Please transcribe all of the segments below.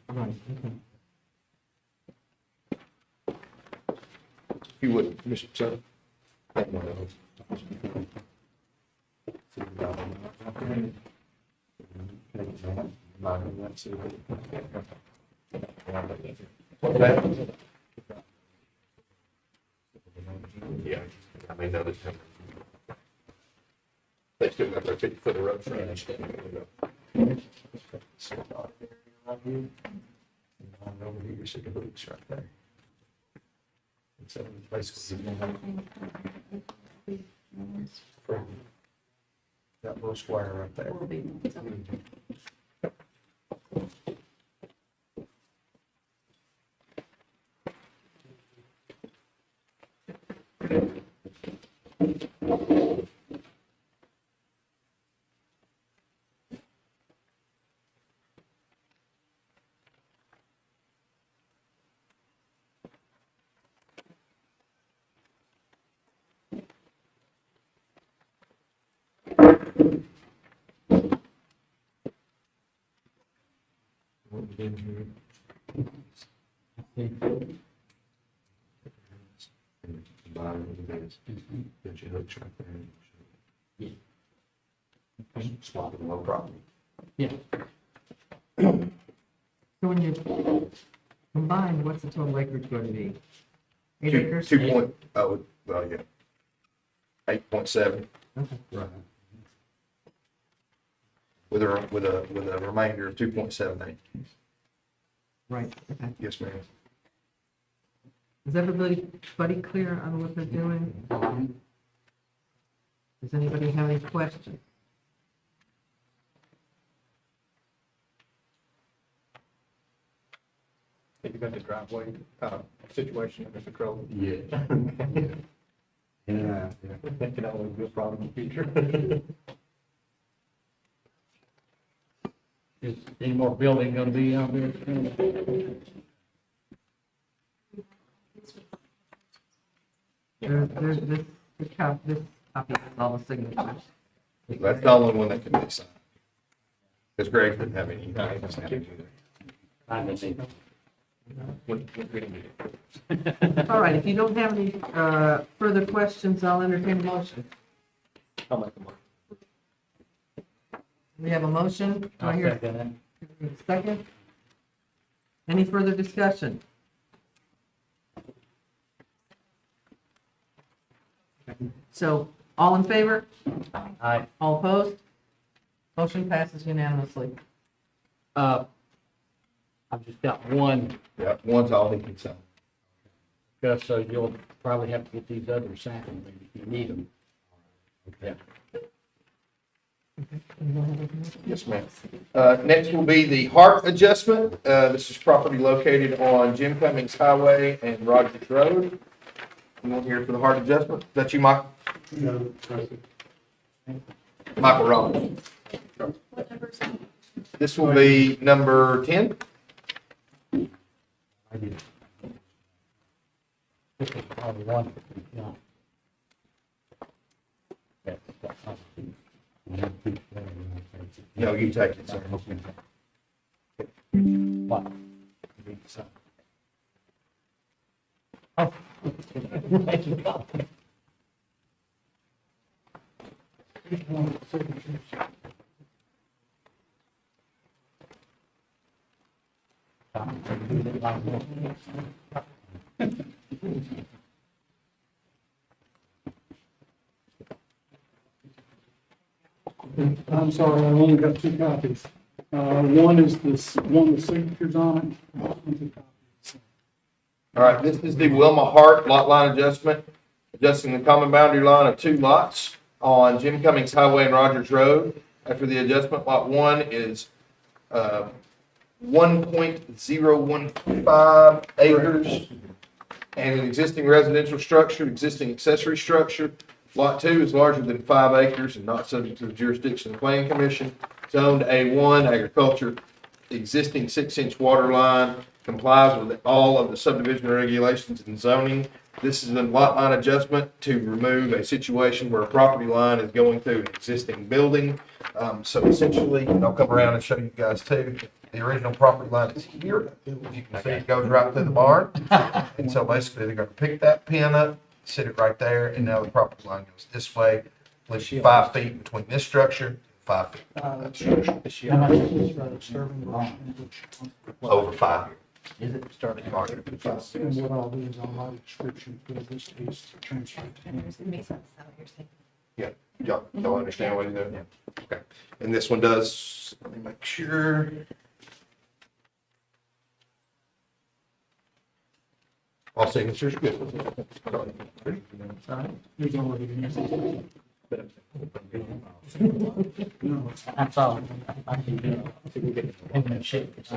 Right. If you would, Mr. Sir. What's that? Yeah, I may know this. They still got their 50-foot of road frontage. Over here, so you can boots right there. And so basically, from that little square right there. Get your hooks right there. Yeah. Swap it, no problem. Yeah. So when you combine, what's the total acreage going to be? 8 acres? 2 oh, well, yeah. 8.7 Okay. right. With a remainder of 2.78. Right, okay. Yes, ma'am. Is everybody clear on what they're doing? Does anybody have any questions? Think about the driveway, situation under control. Yeah. Yeah. That can always be a problem in the future. Is any more building gonna be out there? There's this copy with all the signatures. That's the only one that can be signed. Because Greg didn't have any. All right, if you don't have any further questions, I'll entertain a motion. I'll make a motion. We have a motion. Do I I'll hear second it. a second? Any further discussion? So, all in favor? Aye. All opposed? Motion passes unanimously. I've just got one, Yeah, one's all he can sign. Gus, so you'll probably have to get these others signed maybe if you need them. Yeah. Yes, ma'am. Next will be the Hart adjustment. This is property located on Jim Cummings Highway and Rogers Road. Anyone here for the Hart adjustment? Is that you, Mike? No. Michael Rollins. This will be number 10. I did. This is probably one, yeah. No, you take it, sir. What? Oh. I'm sorry, I only got 2 copies. One is this, one with signatures on it. All right, this is the Wilma Hart lot line adjustment, adjusting the common boundary line of 2 lots on Jim Cummings Highway and Rogers Road. After the adjustment, lot 1 is 1.015 acres and an existing residential structure, existing accessory structure. Lot 2 is larger than 5 acres and not subject to the jurisdiction of the Planning Commission. Zoned A1 agriculture, existing 6-inch water line, complies with all of the subdivision regulations and zoning. This is a lot line adjustment to remove a situation where a property line is going through an existing building. So essentially, and I'll come around and show you guys too. The original property line is here. As you can see, it goes right to the barn. And so basically, they're gonna pick that pin up, sit it right there, and now the property line goes this way, leaves 5 feet between this structure, 5 feet. How much is it disturbing wrong? Over 5. Is it starting? And what I'll do is on my description, put this piece to transfer to him. It makes sense, how you're saying. Yeah, y'all understand what he's doing? Yeah. Okay, and this one does, let me make sure. All signatures good. There's already an No, That's all. I can do it. And then shake it.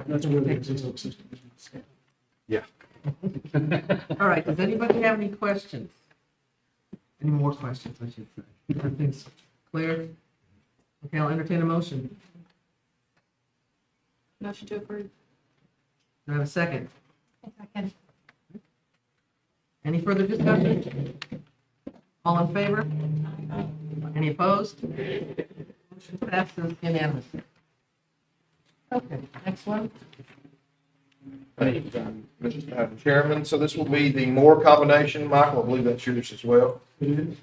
that's where the existing system is. Yeah. All right, does anybody have any questions? Any more questions, I should say? Everything's clear? Okay, I'll entertain a motion. Motion to approve. Do I have a second? Second. Any further discussion? All in favor? Any opposed? Motion passes unanimously. Okay, next one. Mr. Chairman, so this will be the Moore combination. Michael, I believe that's yours as well. It is.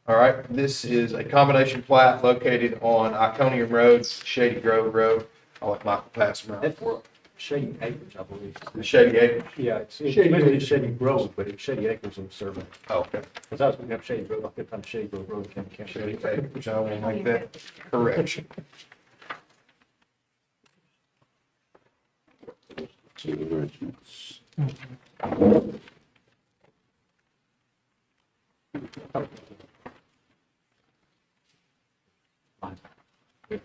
All right, this is a combination plat located on Iconium Road, Shady Grove Road. I'll let Michael pass them out. That's for Shady Acres, I believe. The Shady Acres. Yeah, it's Shady literally Acres. Shady Grove, but it's Shady Acres on the survey. Oh, okay. Because I was going to have Shady Grove, I couldn't find Shady Grove Road, can't Shady Acres, I will make that correction. Two originals.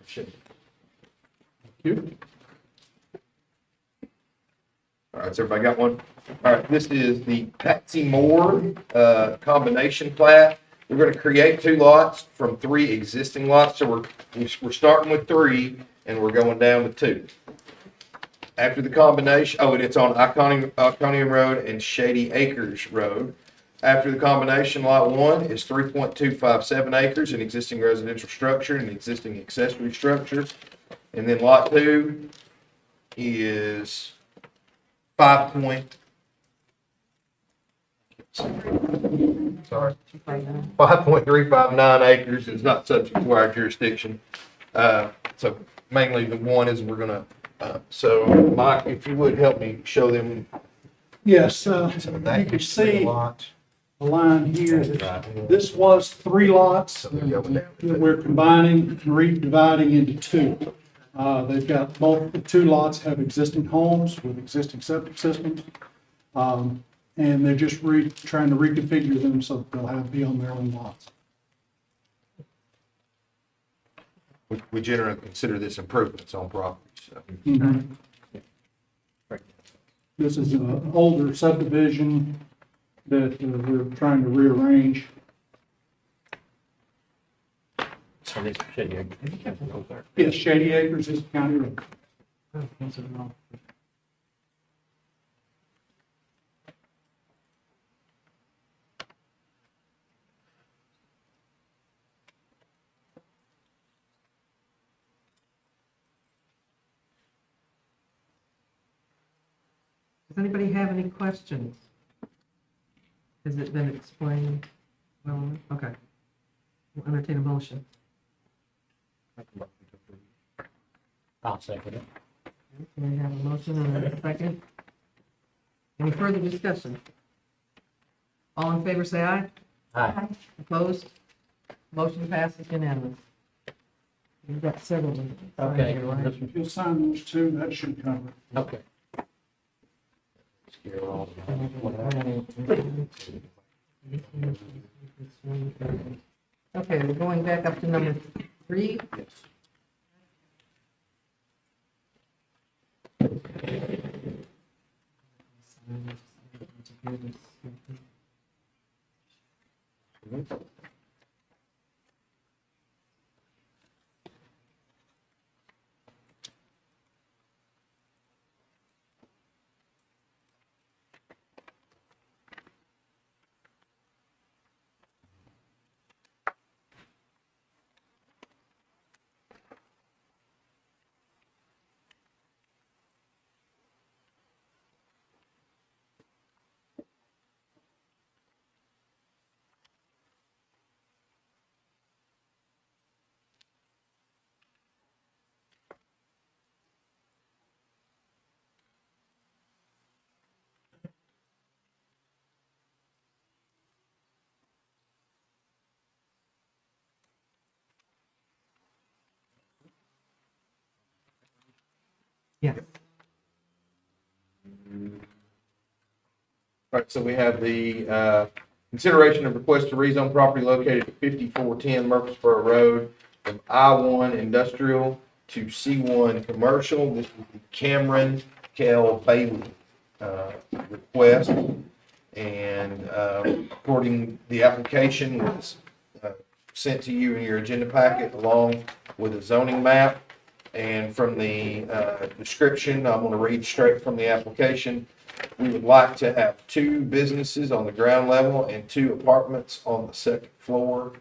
Shady. You? All right, so everybody got one? All right, this is the Patsy Moore, combination plat. We're gonna create 2 lots from 3 existing lots, so we're starting with 3 and we're going down to 2. After the combination, and it's on Iconium Road and Shady Acres Road. After the combination, lot 1 is 3.257 acres, an existing residential structure and an existing accessory structure. And then lot 2 is 5.359 acres. It's not subject to our jurisdiction. So mainly the one is we're gonna, so Mike, if you would help me show them Yes, some of you that. can see Lot. the line here. This was 3 lots that we're combining and redividing into 2. They've got both, the 2 lots have existing homes with existing septic systems. And they're just trying to reconfigure them so that they'll be on their own lots. We generally consider this improvements on properties. So. This is an older subdivision that we're trying to rearrange. So this is Shady Acres. Yes, Shady Acres is county road. Does anybody have any questions? Has it been explained? Well, okay. We'll entertain a motion. I'll second it. Can we have a motion and a second? Any further discussion? All in favor, say aye. Aye. Opposed? Motion passes unanimous. We've got several. of them. Okay. Right. If you'll sign those 2, that should cover it. Okay. Okay, we're going back up to number 3. Yes. Yes. Right, so we have the, consideration of request to rezone property located at 5410 Murfreesboro Road from I-1 industrial to C1 commercial. This is the Cameron Kell Bailey, request. And, according, the application was, sent to you in your agenda packet along with a zoning map. And from the, description, I'm gonna read straight from the application. We would like to have 2 businesses on the ground level and 2 apartments on the second floor.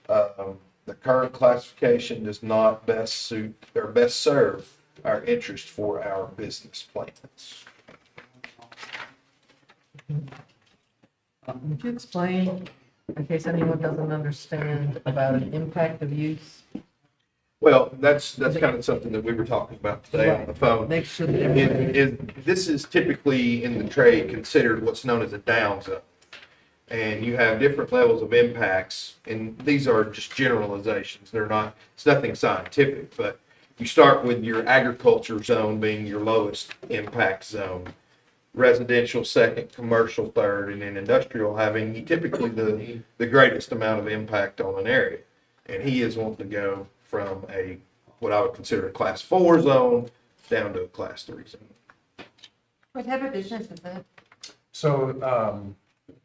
The current classification does not best suit or best serve our interest for our business plans. Would you explain, in case anyone doesn't understand, about an impact of use? Well, that's kind of something that we were talking about today on the phone. Make sure that everybody. This is typically in the trade considered what's known as a down zone. And you have different levels of impacts, and these are just generalizations. It's nothing scientific, but you start with your agriculture zone being your lowest impact zone, residential second, commercial third, and then industrial having typically the greatest amount of impact on an area. And he is wanting to go from what I would consider a class 4 zone down to a class 3 zone. What type of business is it? So,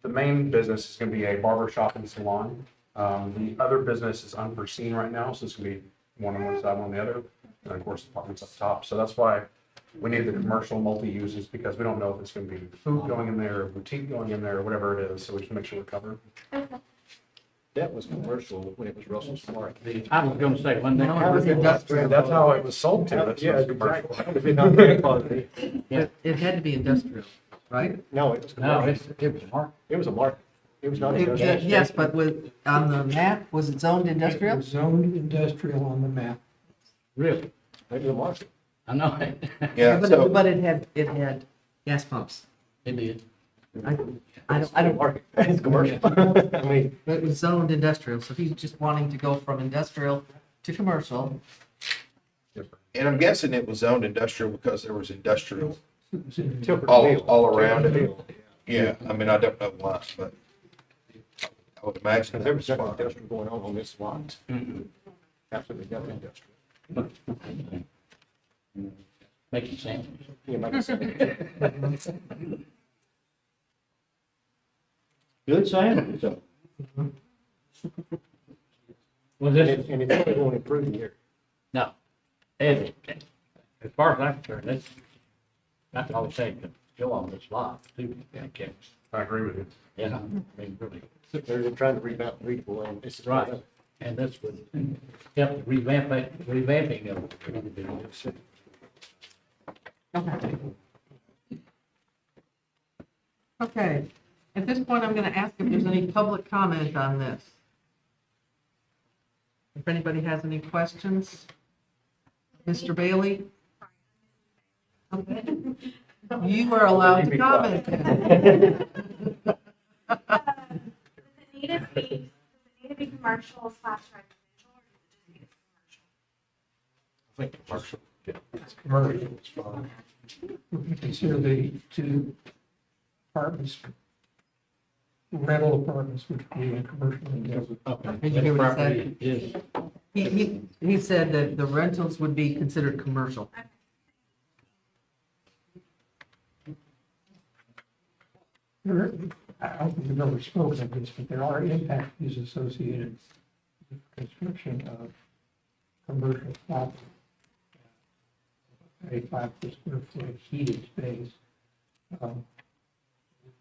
the main business is gonna be a barber shop and salon. The other business is unforeseen right now, so it's gonna be one on one side, one on the other, and of course, apartments up top. So that's why we need the commercial multi-uses, because we don't know if it's gonna be food going in there, or boutique going in there, or whatever it is, so we just make sure we're covered. That was commercial when it was Russell Smart. I was gonna say, when they. No, it was industrial. That's how it was sold to us, Yeah, was commercial. exactly. It had to be industrial, right? No, it was No, commercial. it was Mark. It was a market. It was not It- industrial. Yes, but on the map, was it zoned It industrial? was zoned industrial on the map. Really? It was a market. I know it. Yeah, so. But it had gas pumps. It did. I don't, Market. It's commercial. I mean, it was zoned industrial, so he's just wanting to go from industrial to commercial. And I'm guessing it was zoned industrial because there was industrial It was in- Tilford all, Field. all around it. Field. Yeah, I mean, I don't know why, but I would imagine Because that there was was nothing why. industrial going on this lot. Absolutely nothing industrial. Making sense. Yeah, like I said. Good sandwich, so. Was And this, and it's only going to improve here. no, as far as I'm concerned, that's all I'm saying, but still on this lot, too. Okay. I agree with you. Yeah, I mean, really. They're trying to revamp Readable, and this is. Right. And this would help revamping of the. Okay, at this point, I'm gonna ask if there's any public comment on this. If anybody has any questions. Mr. Bailey? Okay. You are allowed to comment. Does it need to be commercial slash residential, or does it just need to be commercial? I think commercial. It's commercial, it's fine. We consider the 2 apartments, rental apartments, which would be in commercial and industrial. Did you hear what he said? Is, He said that the rentals would be considered commercial. I don't think we've ever spoken of this, but there are impact fees associated with construction of commercial property. A 5 per square foot heated space.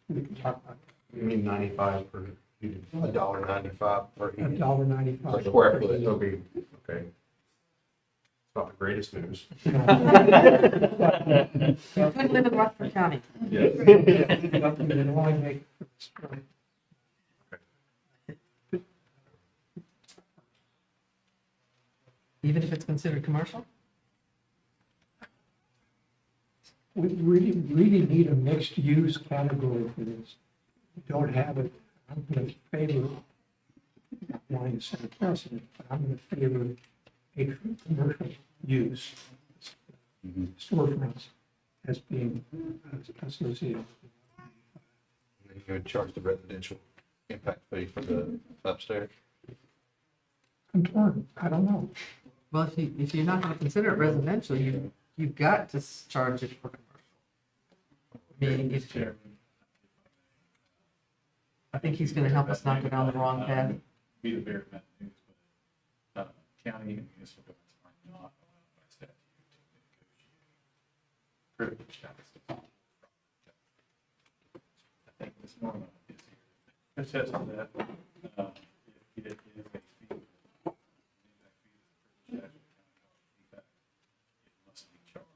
We can talk about You mean 95 for heated? $1.95 per heated $1.95. per square foot. It'll be, okay. It's not the greatest news. You couldn't live in Rutherford County. It'll only make, Even if it's considered commercial? we really need a mixed use category for this. We don't have it. I'm going to favor, not wanting to set a precedent, but I'm going to favor a true commercial use. storefronts as being associated. You would charge the residential impact fee for the upstairs. I'm torn, I don't know. Well, if you're not gonna consider it residential, you've got to charge it for commercial. I mean, I think he's gonna help us not go down the wrong path. Be the bearer of bad news, but county and municipal governments are not allowed by statute to negotiate privilege taxes. I think this morning is here. Attest to that. If it is a fee, impact fee is a privilege tax, it must be charged.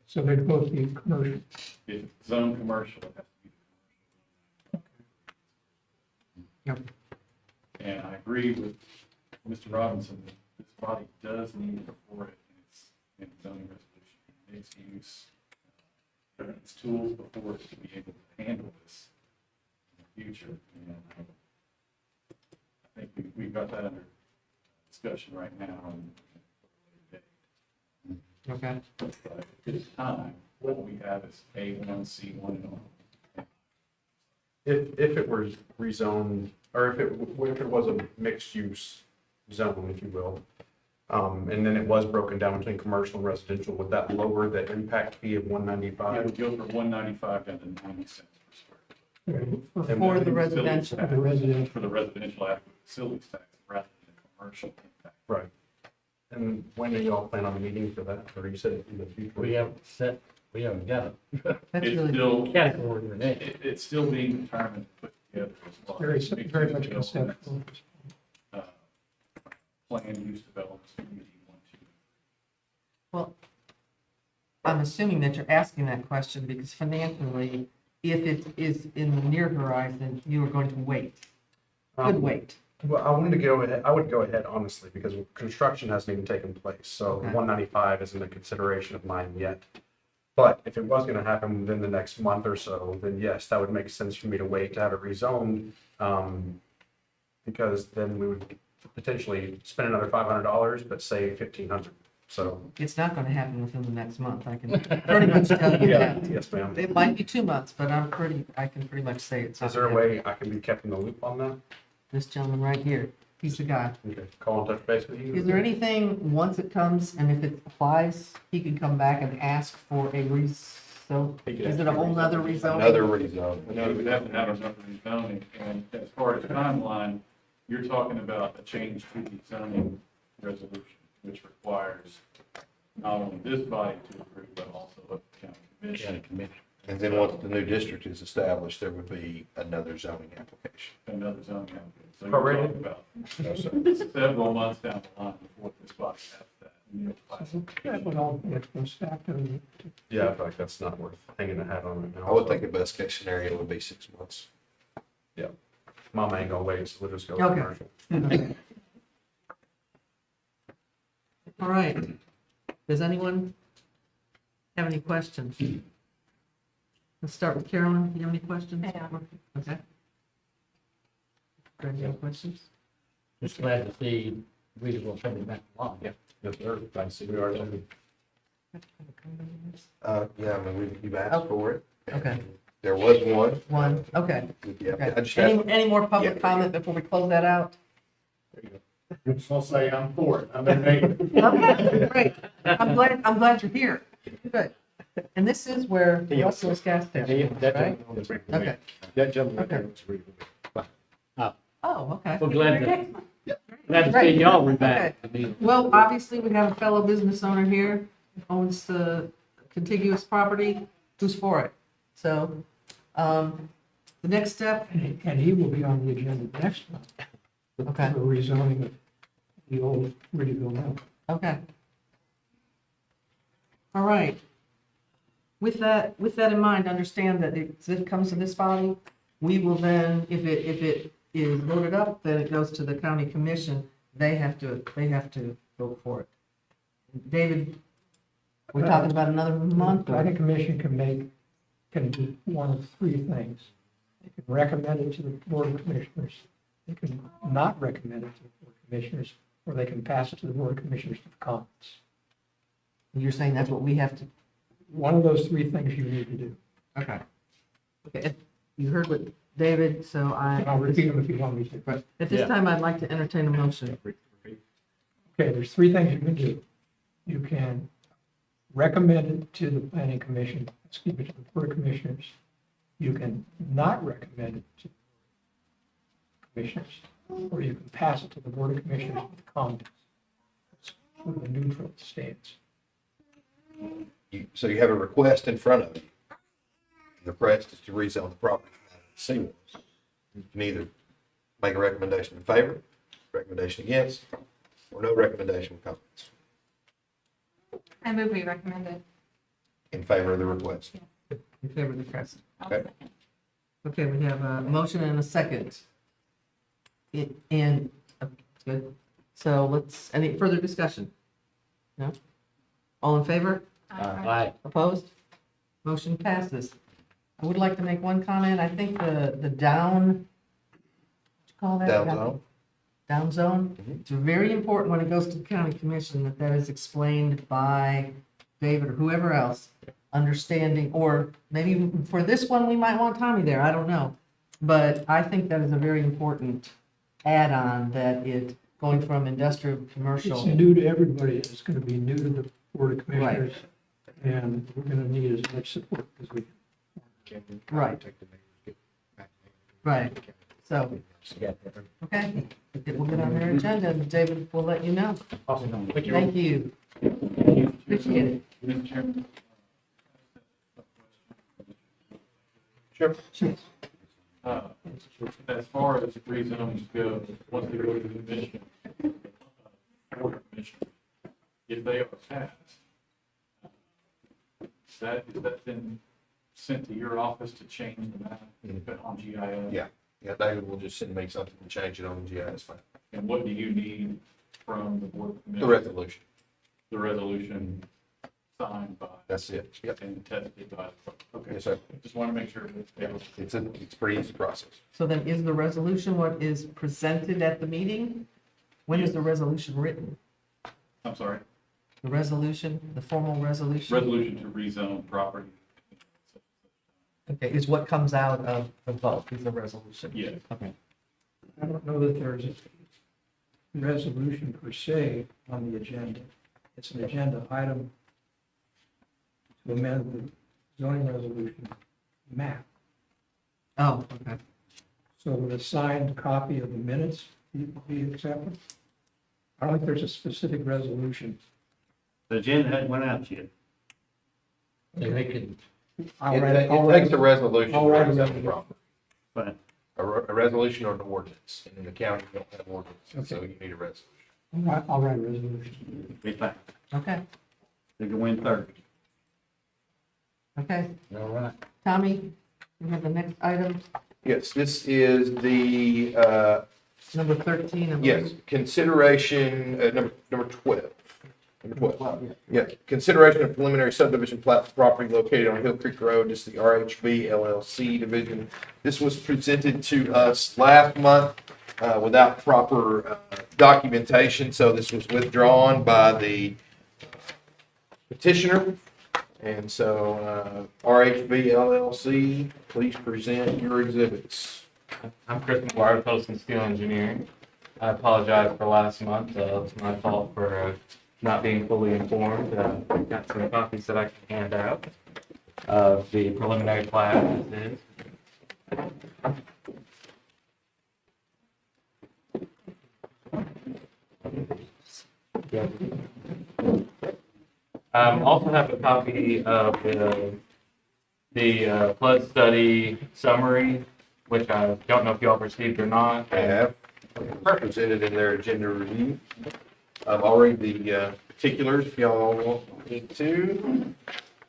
So they'd both be commercial. If it's zone commercial, it has to be the commercial. Yep. And I agree with Mr. Robinson, that this body does need before it in its zoning resolution, its use, its tools before it to be able to handle this in the future. And I think we've got that under discussion right now and Okay. but at this time, what we have is A1, C1, and all. If it were rezoned, or if it was a mixed-use zone, if you will, and then it was broken down between commercial and residential, would that lower the impact fee of It would $195? go from 195 down to 90 cents per square foot. For And the then residential. For the residential. For the residential adequate facilities tax rather than the commercial impact. Right. And when do y'all plan on meeting for that, or you said in the future? We haven't got a That's It's really, still, category in it. it's still being determined, put together as well. Very much conceptual. Uh, Planned use development committee want to. well, I'm assuming that you're asking that question because financially, if it is in the near horizon, you are going to wait. Could wait. Well, I wanted to go ahead, I would go ahead honestly, because construction hasn't even taken place, so Okay. 195 isn't a consideration of mine yet. But if it was gonna happen within the next month or so, then yes, that would make sense for me to wait to have it rezoned. Because then we would potentially spend another $500, but save $1,500, so. It's not gonna happen within the next month. I can pretty much tell you that. Yes, ma'am. It might be 2 months, but I can pretty much say it's. Is there a way I can be kept in the loop on that? This gentleman right here, he's the guy. Okay, call and touch base with you? Is there anything, once it comes, and if it applies, he can come back and ask for a so, is it a whole nother rezoning? Another rezone. No, we would have to have another rezoning, and as far as timeline, you're talking about a change to the zoning resolution, which requires not only this body to approve, but also the county commission, And then once the new district is established, there would be another zoning application. another zoning application. So Prorated? you're talking about No, sir. several months down the line before this body has that new class. That would all get goes back to. Yeah, I feel like that's not worth hanging a hat on it now. I would think the best case scenario would be 6 months. Mama ain't gonna wait, so we'll just go Okay. commercial. All right. Does anyone have any questions? Let's start with Carolyn. Do you have any questions? Yeah. Okay. Greg, you have questions? Just glad to see we will send it back along. Yeah. Yes, sir. I see we are. Yeah, I mean, you've asked for it. Okay. There was one. One, okay. Yeah, I Okay. just asked. Any more public Yeah. comment before we close that out? I'm just gonna say I'm for it. I'm in favor. Okay, great. I'm glad you're here. Good. And this is where Russell's gas station, is, right? Okay. That gentleman right there was really. Oh, okay. Well, glad to see Great. y'all be back. I mean, Well, obviously, we have a fellow business owner here, who owns the contiguous property, who's for it. So, the next step, And he will be on the agenda next month. Okay. For rezoning of the old Ridgeville Mill. okay. All right. With that in mind, understand that if it comes to this body, we will then, if it is voted up, then it goes to the county commission. They have to vote for it. David, we're talking about another month? The planning commission can do one of three things. They can recommend it to the board of commissioners. They can not recommend it to the board of commissioners, or they can pass it to the board of commissioners with comments. You're saying that's what we have to, One of those three things you need to do. okay. Okay, you heard what David, so And I'll repeat them if you want me to. Right. At this Yeah. time, I'd like to entertain a motion. Okay, there's three things you can do. You can recommend it to the planning commission, excuse me, to the board of commissioners. You can not recommend it to commissioners, or you can pass it to the board of commissioners with comments. It's sort of a neutral stance. So you have a request in front of you. The request is to rezone the property. C1. You can either make a recommendation in favor, recommendation against, or no recommendation with comments I move we recommend it. in favor of the request. In favor of the press. I'll Okay. second. Okay, we have a motion and a second. And, good. So let's, any further discussion? No? All in favor? Aye. Opposed? Motion passes. I would like to make one comment. I think the down, what you call that? Down zone. Down zone. Mhm. It's very important when it goes to the county commission that that is explained by David or whoever else, understanding, or maybe for this one, we might want Tommy there, I don't know. But I think that is a very important add-on, that it, going from industrial to It's commercial. new to everybody. It's going to be new to the board of commissioners. And we're going to need as much support as we can. Right. Right. So, okay, we'll get on their agenda, and David will let you know. Awesome. Thank you. Thank you. Appreciate it. Mr. Chairman? Sure. As far as rezonings go, once they go to the commission, board commission, if they are passed, is that then sent to your office to change the map and put on GIS? Yeah. Yeah, David will just send me something and change it on the GIS file. And what do you need from the board The commission? resolution. The resolution signed by That's it. Yep. and tested by, okay, Yes, sir. just want to make sure that they were. It's a pretty easy process. So then is the resolution what is presented at the meeting? When is the resolution written? I'm sorry, The resolution, the formal resolution? resolution to rezone property. Okay, is what comes out of the vote, is the resolution? Yeah, Okay. I don't know that there's a resolution per se on the agenda. It's an agenda item to amend the zoning resolution map. Oh, okay. So would a signed copy of the minutes be accepted? I don't think there's a specific resolution. The agenda hadn't went out yet. So they can, I'll It write- it I'll write- takes a resolution. I'll write a to rezone the resolution. property. but A resolution or an ordinance, and in the county, we don't have ordinance, so you need a resolution. I'll write a resolution. be fine. Okay, They can win third. okay. All right. Tommy, you have the next item, Yes, this is the, number 13. I believe. yes, consideration, number 12. Number 12. Well, yeah. Yeah, consideration of preliminary subdivision plat for property located on Hill Creek Road. This is the RHB LLC division. This was presented to us last month without proper documentation, so this was withdrawn by the petitioner. And so RHB LLC, please present your exhibits. I'm Chris McGuire, Post and Steel Engineering. I apologize for last month. It's my fault for not being fully informed. Got some copies that I can hand out of the preliminary plat. This is. Yeah. Also have a copy of the flood study summary, which I don't know if y'all received or not. I have presented in their agenda review. I'll read the particulars if y'all want me to.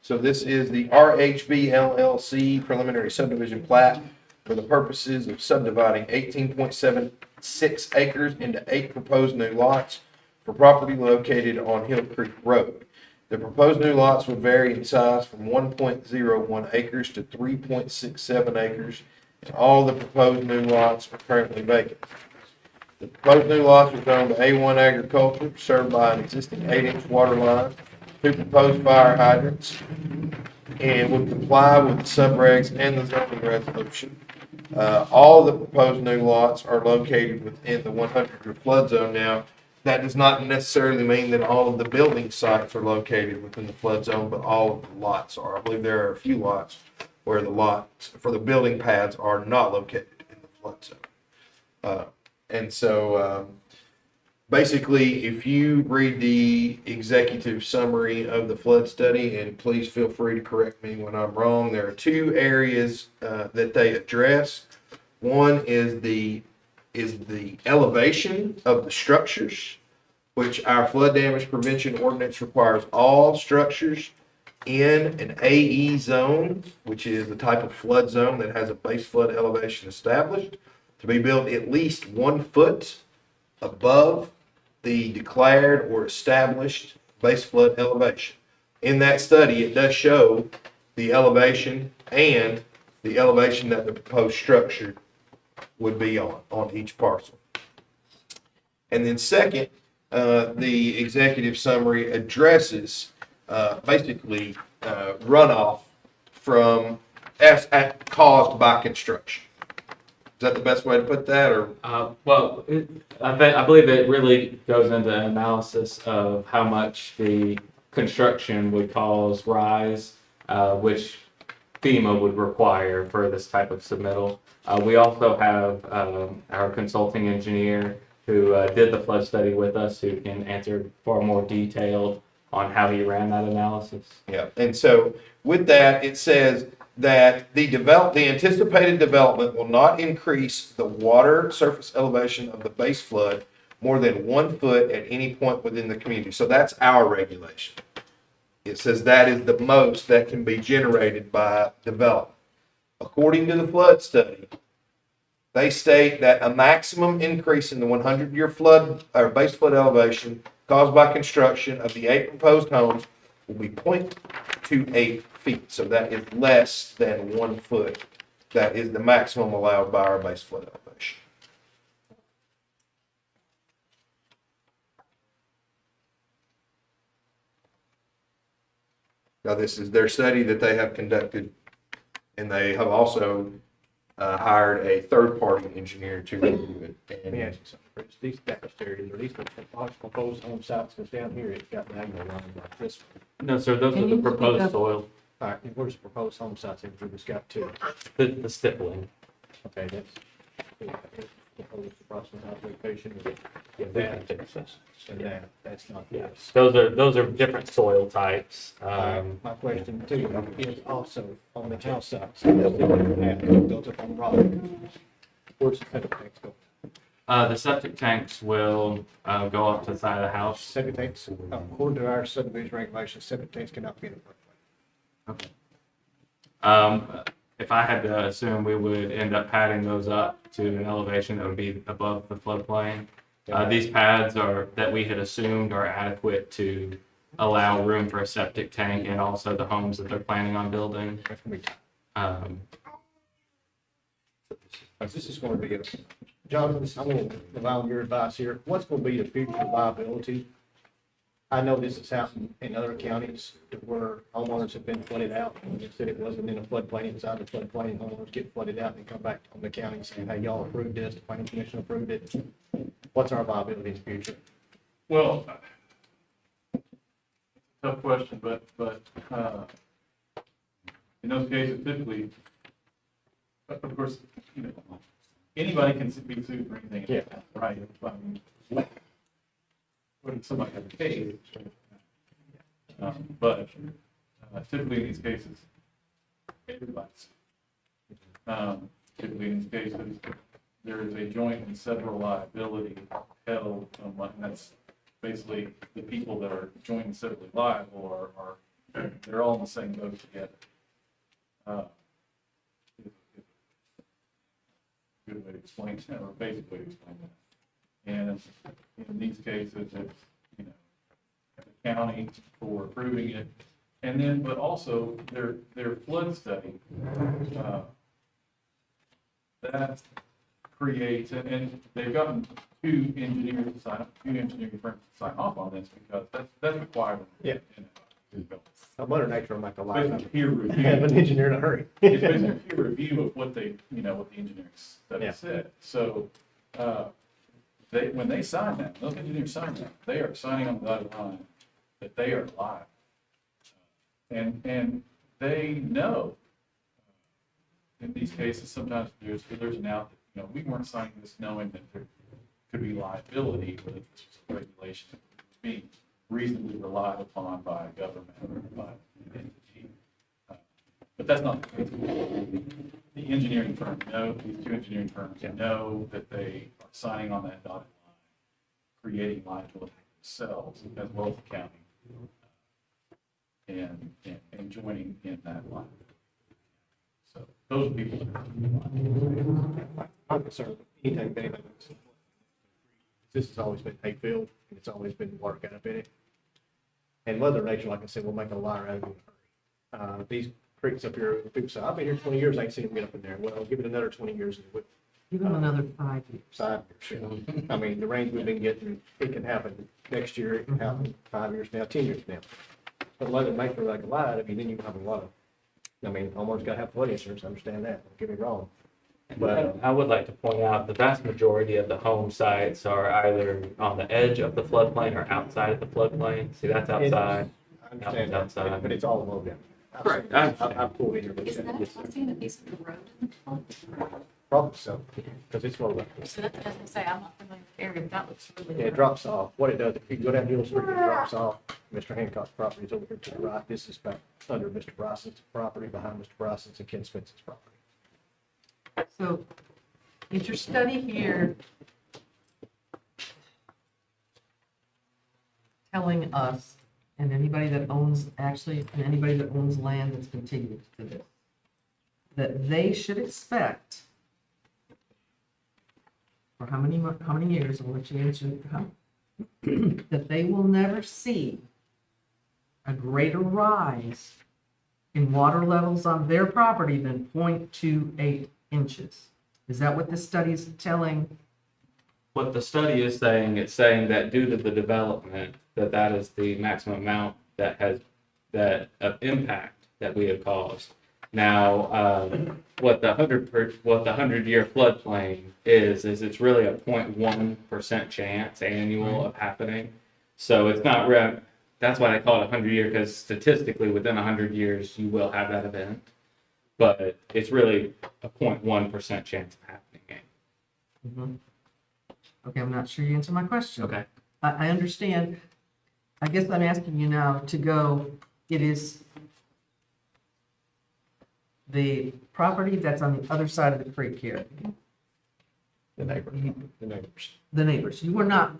So this is the RHB LLC preliminary subdivision plat for the purposes of subdividing 18.76 acres into 8 proposed new lots for property located on Hill Creek Road. The proposed new lots would vary in size from 1.01 acres to 3.67 acres, and all the proposed new lots are currently vacant. The proposed new lots are zoned to A1 agriculture, served by an existing 8-inch water line 2 proposed fire hydrants, and would comply with the subregs and the zoning resolution. All the proposed new lots are located within the 100-year flood zone. Now, that does not necessarily mean that all of the building sites are located within the flood zone, but all of the lots are. I believe there are a few lots where the lots for the building pads are not located in the flood zone. And so, basically, if you read the executive summary of the flood study, and please feel free to correct me when I'm wrong, there are 2 areas that they address. One is the elevation of the structures, which our flood damage prevention ordinance requires all structures in an AE zone, which is the type of flood zone that has a base flood elevation established, to be built at least 1 foot above the declared or established base flood elevation. In that study, it does show the elevation and the elevation that the proposed structure would be on each parcel. And then second, the executive summary addresses basically runoff from caused by construction. Is that the best way to put that, or? I believe it really goes into analysis of how much the construction would cause rise, which FEMA would require for this type of submittal. We also have our consulting engineer who did the flood study with us, who can answer far more detailed on how he ran that analysis. Yeah, and so with that, it says that the anticipated development will not increase the water surface elevation of the base flood more than 1 foot at any point within the community. So that's our regulation. It says that is the most that can be generated by development. According to the flood study, they state that a maximum increase in the 100-year flood or base flood elevation caused by construction of the 8 proposed homes will be 0.28 feet. So that is less than 1 foot. That is the maximum allowed by our base flood elevation. Now, this is their study that they have conducted, and they have also hired a third-party engineer to review it. Let me ask you something, Chris. These back areas, are these proposed home sites, because down here it's got diagonal lines like this one. No, sir, those Can are the you speak proposed up? soil, All right, and where's the proposed home sites, it's got 2. the stippling. Okay, that's proposed approximate location, yeah, that, and that's not this. Those are different soil types. My question too is also on the house sites, built up on rock. Where's the septic tanks go? The septic tanks will go off to the side of the house. Septic tanks, according to our subdivision regulations, septic tanks cannot be in the floodplain. Okay. If I had to assume, we would end up padding those up to an elevation that would be above the floodplain. These pads that we had assumed are adequate to allow room for a septic tank and also the homes that they're planning on building. That's gonna be this is gonna be John, I'm gonna rely on your advice here. What's gonna be the future viability? I know this has happened in other counties where homeowners have been flooded out, and they said it wasn't in a floodplain, inside the floodplain, homeowners get flooded out and come back on the county saying, hey, y'all approved this, the planning commission approved it. What's our viability in the future? Well, tough question, but in those cases, typically, of course, anybody can be sued for anything. Yeah. Right. I mean, when somebody has a case. But typically in these cases, everybody's. Typically in these cases, there is a joint and several liability held, and that's basically the people that are joint and severally liable are they're all in the same boat together. Good way to explain that, or basic way to explain that. And in these cases, it's, the county for approving it. And then, but also their flood study, that creates, and they've gotten 2 engineers to sign up, 2 engineering firms to sign off on this because that's required. Yeah. Mother Nature will make a lot Basically of peer have review. an engineer in a hurry. It's basically a peer review of what they, what the engineering study Yeah. said. So, when they sign that, those engineers sign that, they are signing on the dotted line that they are liable. And they know, in these cases, sometimes there's an out, that, we weren't signing this knowing that there could be liability, or that this was a regulation that was being reasonably relied upon by a government or by an entity. But that's not the case. The engineering firm these two engineering firms know that they are signing on that dotted line, creating liability themselves as well as the county, and joining in that line. So those are people that are. I'm concerned with anything. This has always been hay filled, and it's always been water got up in it. And Mother Nature, like I said, will make a liar out of it. These creeks up here, people say, I've been here 20 years, I ain't seen them get up in there. Well, give it another 20 years and it would Give them another 5 years. side. I mean, the rains we've been getting, it can happen next year, it can happen 5 years now, 10 years now. But Mother Nature like a lie, I mean, then you have a lot of, homeowners gotta have flood insurance, I understand that, don't get me wrong. But I would like to point out the vast majority of the home sites are either on the edge of the floodplain or outside of the floodplain. See, that's outside. I understand that, Outside. but it's all low down. Correct, I understand. I've pulled in here. but Is that it's- crossing a piece of the road in the flood? Probably so, because it's low down. So that's what I was gonna say, I'm not familiar with the area, but that looks really. Yeah, it drops off. What it does, if you go down Hill Street, it drops off. Mr. Hancock's property is over here to the right. This is back under Mr. Bryson's property, behind Mr. Bryson's and Ken Spence's property. So, is your study here telling us, and anybody that owns land that's contiguous to this, that they should expect, for how many years, I'll let you answer, that they will never see a greater rise in water levels on their property than 0.28 inches? Is that what this study is telling? What the study is saying, it's saying that due to the development, that is the maximum amount of impact that we have caused. Now, what the 100-year floodplain is it's really a 0.1% chance annual of happening. So it's not that's why they call it 100-year, because statistically within 100 years you will have that event, but it's really a 0.1% chance of happening. Mhm. Okay, I'm not sure you answered my question. Okay. I understand. I guess I'm asking you now to go, it is the property that's on the other side of the creek here, The neighbors, the neighbors. the neighbors. You will not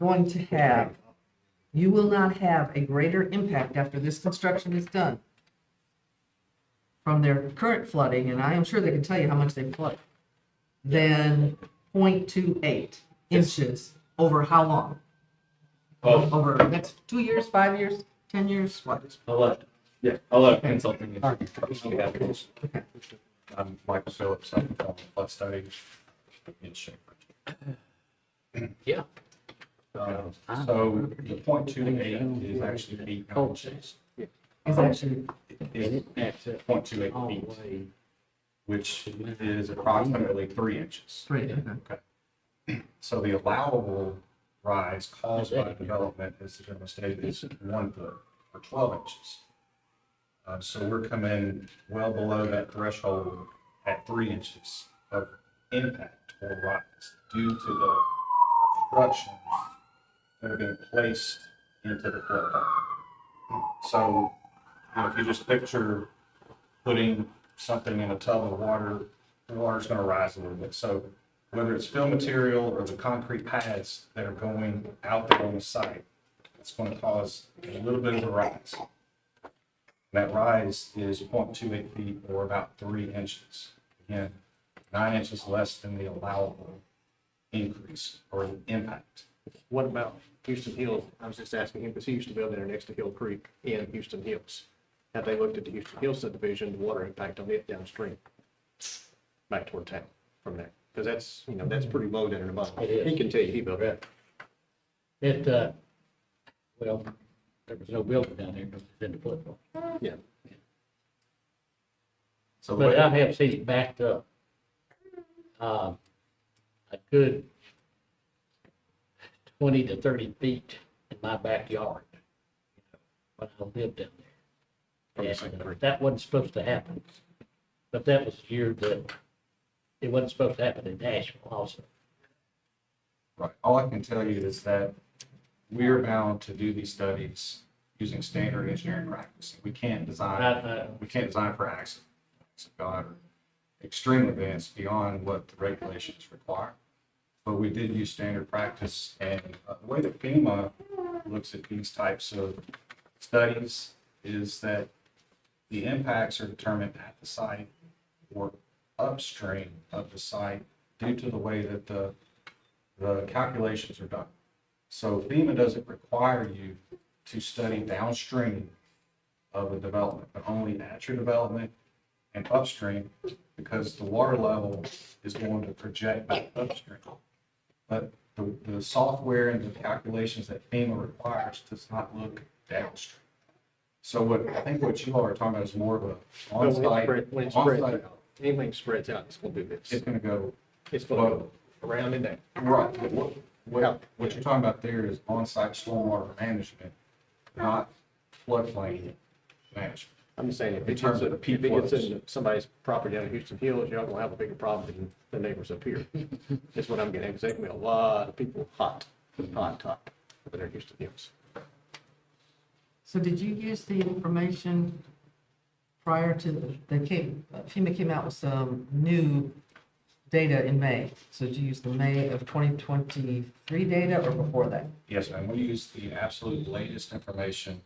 have a greater impact after this construction is done from their current flooding, and I am sure they can tell you how much they flood, than 0.28 inches over how long? Oh. Over next 2 years, 5 years, 10 years, what? I'll let consulting. I'm Michael Phillips, I'm from Flood Study in Schaefer. Yeah. So the 0.28 is actually 8 inches. Is actually, Is 0.28 feet, which is approximately 3 inches. 3, okay. So the allowable rise caused by development, as the gentleman stated, is 1 foot or 12 inches. So we're coming well below that threshold at 3 inches of impact or rise due to the obstructions that are being placed into the floodplain. So, if you just picture putting something in a tub of water, the water's going to rise a little bit. So whether it's fill material or the concrete pads that are going out there on the site, it's going to cause a little bit of a rise. That rise is 0.28 feet or about 3 inches. Again, 9 inches less than the allowable increase or impact. What about Houston Hills? I was just asking him, because he used to build there next to Hill Creek in Houston Hills. Have they looked at the Houston Hills subdivision, the water impact on it downstream? Back toward town from there, because that's pretty low down in the bottom. It is. He can tell you, he built that. It, well, there was no building down there because it's in the floodplain. Yeah. So the But way, I have seen it backed up. A good 20 to 30 feet in my backyard, when I lived down there. And that wasn't supposed to happen. But that was the year that it wasn't supposed to happen in Nashville also. Right, all I can tell you is that we are bound to do these studies using standard engineering practice. We can't design for accidents, God, or extreme events beyond what the regulations require. But we did use standard practice, and the way that FEMA looks at these types of studies is that the impacts are determined at the site or upstream of the site due to the way that the calculations are done. So FEMA doesn't require you to study downstream of a development, but only at your development and upstream, because the water level is going to project back upstream. But the software and the calculations that FEMA requires does not look downstream. So what you all are talking about is more of a on-site, When it spreads on-site, out, anything spreads out, it's gonna do this. it's gonna go, It's gonna go around and down. right. But what you're talking about there is on-site stormwater management, not floodplain management. I'm just saying, if In it terms gets, of the if peak it gets flows. into somebody's property down in Houston Hills, y'all gonna have a bigger problem than the neighbors up here. That's what I'm getting at, 'cause there's gonna be a lot of people hot over there in Houston Hills. So did you use the information prior to, FEMA came out with some new data in May? So did you use the May of 2023 data or before that? Yes, ma'am. We use the absolute latest information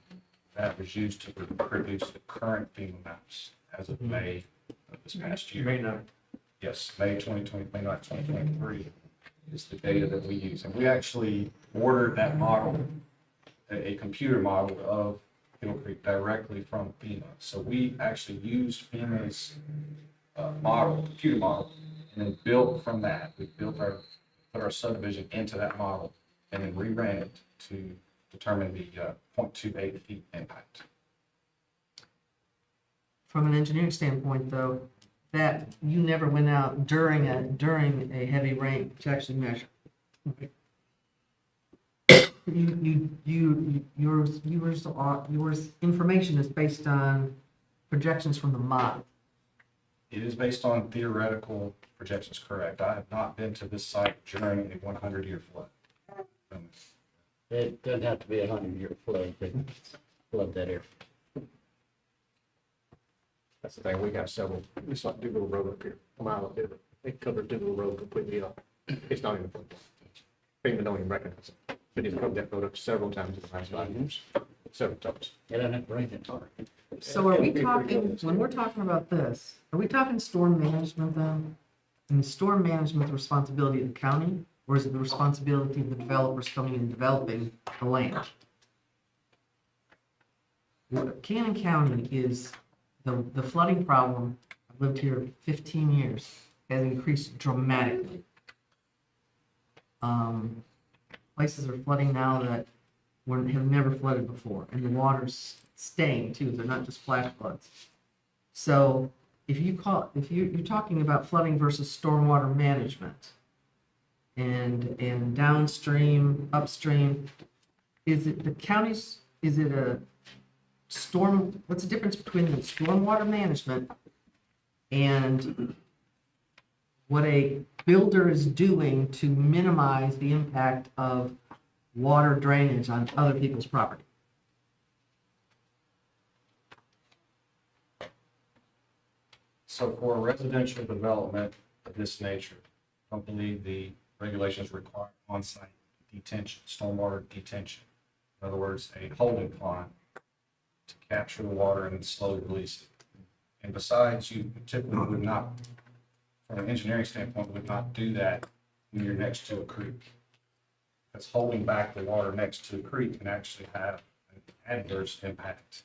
that was used to produce the current FEMA maps as of May of this past year. may not. Yes, May 2020, May 9, 2023 is the data that we use. And we actually ordered that model, a computer model of Hill Creek directly from FEMA. So we actually used FEMA's computer model, and then built from that. We put our subdivision into that model and then reran it to determine the 0.28 feet impact. From an engineering standpoint, though, that you never went out during a heavy rain to actually measure. Yours information is based on projections from the model. It is based on theoretical projections, correct. I have not been to this site during a 100-year flood. It doesn't have to be 100-year flood, but flood that area. That's the thing, we got several, it's like Doolittle Road up here, a mile up there, it covers Doolittle Road completely up. It's not even floodplain. FEMA don't even recognize it, but it's covered that road up several times in the last 5 years, several times. It doesn't have to rain that hard. So are we talking, when we're talking about this, are we talking storm management then? And storm management the responsibility of the county, or is it the responsibility of the developers coming in and developing the land? Cannon County is, the flooding problem, I've lived here 15 years, has increased dramatically. Places are flooding now that have never flooded before, and the water's staying too, they're not just flash floods. So if you're talking about flooding versus stormwater management and downstream, upstream, is it the counties, is it a storm, what's the difference between the stormwater management and what a builder is doing to minimize the impact of water drainage on other people's property? So for a residential development of this nature, I don't believe the regulations require on-site detention, stormwater detention. In other words, a holding pond to capture the water and then slowly release it. And besides, you typically would not, from an engineering standpoint, would not do that when you're next to a creek. That's holding back the water next to a creek can actually have an adverse impact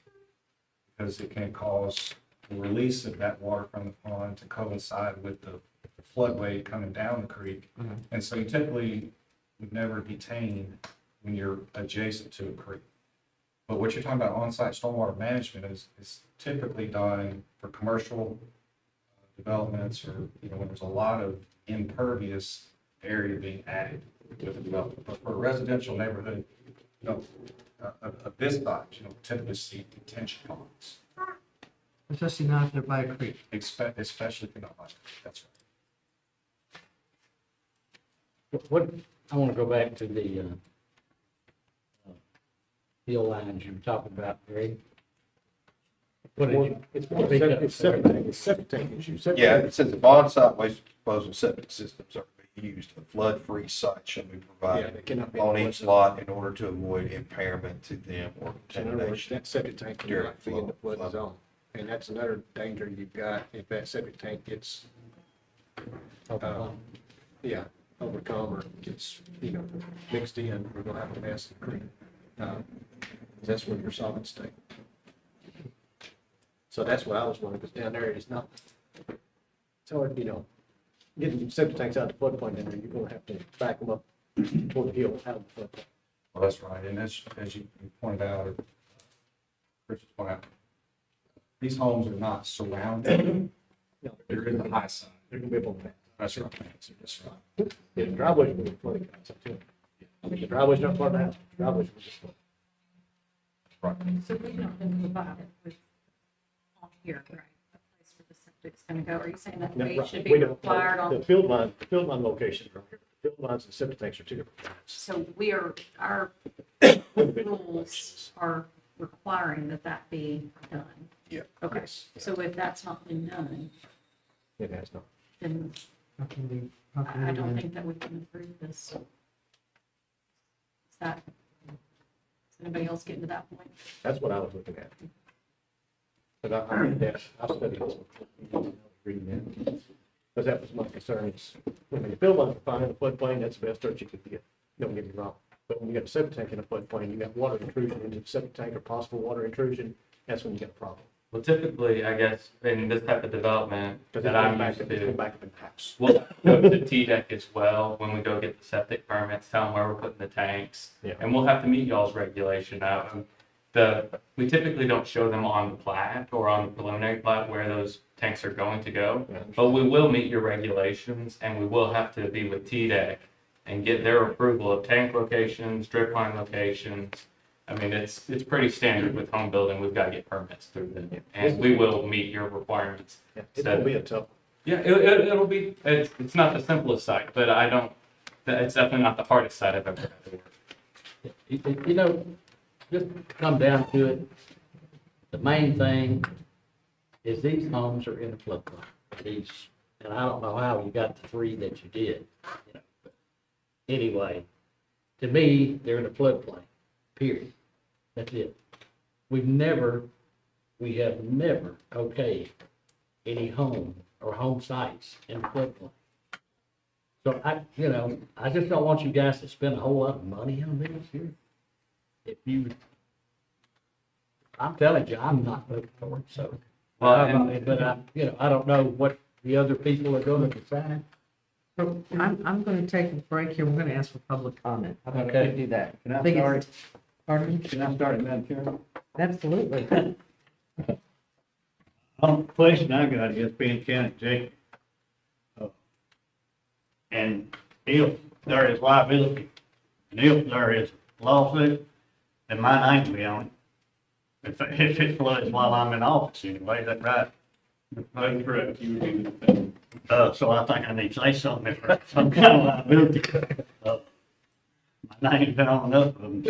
because it can cause the release of that water from the pond to coincide with the floodway coming down the creek. And so you typically would never detain when you're adjacent to a creek. But what you're talking about on-site stormwater management is typically done for commercial developments or, when there's a lot of impervious area being added with the development. But for a residential neighborhood, of this size, typically see detention ponds, Especially not if they're by a creek. especially if you're not like that. That's right. What, I want to go back to the field lines you were talking about, Greg. What did you? It's more septic tank issue. Yeah, it says if on-site waste disposal septic systems are to be used, a flood-free site shall be Yeah, provided it cannot be. on each lot in order to avoid impairment to them or So in other words, contamination. that septic tank During cannot be in the flood. flood zone. And that's another danger you've got if that septic tank gets, overcome or gets, mixed in, we're gonna have a mess in the creek. That's where your solids stay. So that's what I was wondering, because down there it's not, it's hard, getting septic tanks out of the floodplain down there, you're gonna have to back them up toward the hill out of the floodplain. Well, that's right. And as you pointed out, or Chris pointed out, these homes are not surrounded. No, They're in the high side. they're gonna be able to. That's right. That's right. Yeah, the driveways will be flooded, too. I mean, the driveway's not part of the house, the driveway's will just flood. Right. So we don't been provided with on here, right? A place where the septic's gonna go. Are you saying that No, we right, should we be don't- required on? The field line location from here, the field lines and septic tanks are two different things. So our rules are requiring that be done. Yeah. Okay, Yes. so if that's not been done, It has not. then How can we, how can I we don't manage? think that we can approve this. Is that, is anybody else getting to that point? That's what I was looking at. But I read that, I studied this before, reading that. Because that was my concern is, when the field lines are fine in the floodplain, that's the best dirt you could get, don't get me wrong. But when you got a septic tank in a floodplain, you got water intrusion into the septic tank or possible water intrusion, that's when you got a problem. Well, typically, I guess, in this type of development Because that I'm used come to, back up in the house. we'll go to TDEC as well when we go get the septic permits, tell them where we're putting the tanks. Yeah. And we'll have to meet y'all's regulation now. We typically don't show them on the plat or on the preliminary plat where those tanks are going to go. Yeah. But we will meet your regulations and we will have to be with TDEC and get their approval of tank locations, drip line locations. I mean, it's pretty standard with home building. We've got to get permits through them. And we will meet your requirements. Yeah, it's gonna be a tough. Yeah, it'll be, it's not the simplest site, but it's definitely not the hardest site I've ever had to work. Just come down to it, the main thing is these homes are in a floodplain. And I don't know how you got the three that you did, but anyway, to me, they're in a floodplain, period. That's it. We have never okayed any home or home sites in the floodplain. So I just don't want you guys to spend a whole lot of money on this here. I'm telling you, I'm not voting for it, so. Well, I don't know what the other people are gonna decide. So I'm going to take a break here. We're going to ask for public comment. How about if Okay. we do that? Can I think start? it's- Pardon me? Can I start, Madam Chairman? Absolutely. Question I got is being county executive. And if there is liability, and if there is lawsuit, then my name will be on it. If it floods while I'm in office anyway, is that right? That's correct. You would be the defendant. So I think I need to say something if there's some kind of liability. My name's been on enough of them.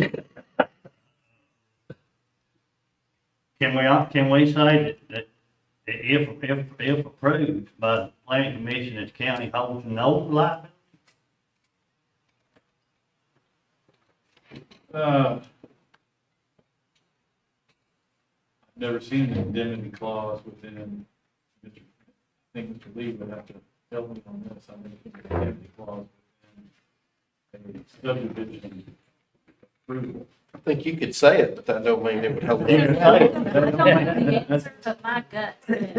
Can we say that if approved by the planning commission, that the county holds no liability? I've never seen an indemnity clause within, I think Mr. Lee would have to help me on this. I think it's an indemnity clause within a subdivision approval. I think you could say it, but that don't mean it would help. I don't know the answer, but my gut says,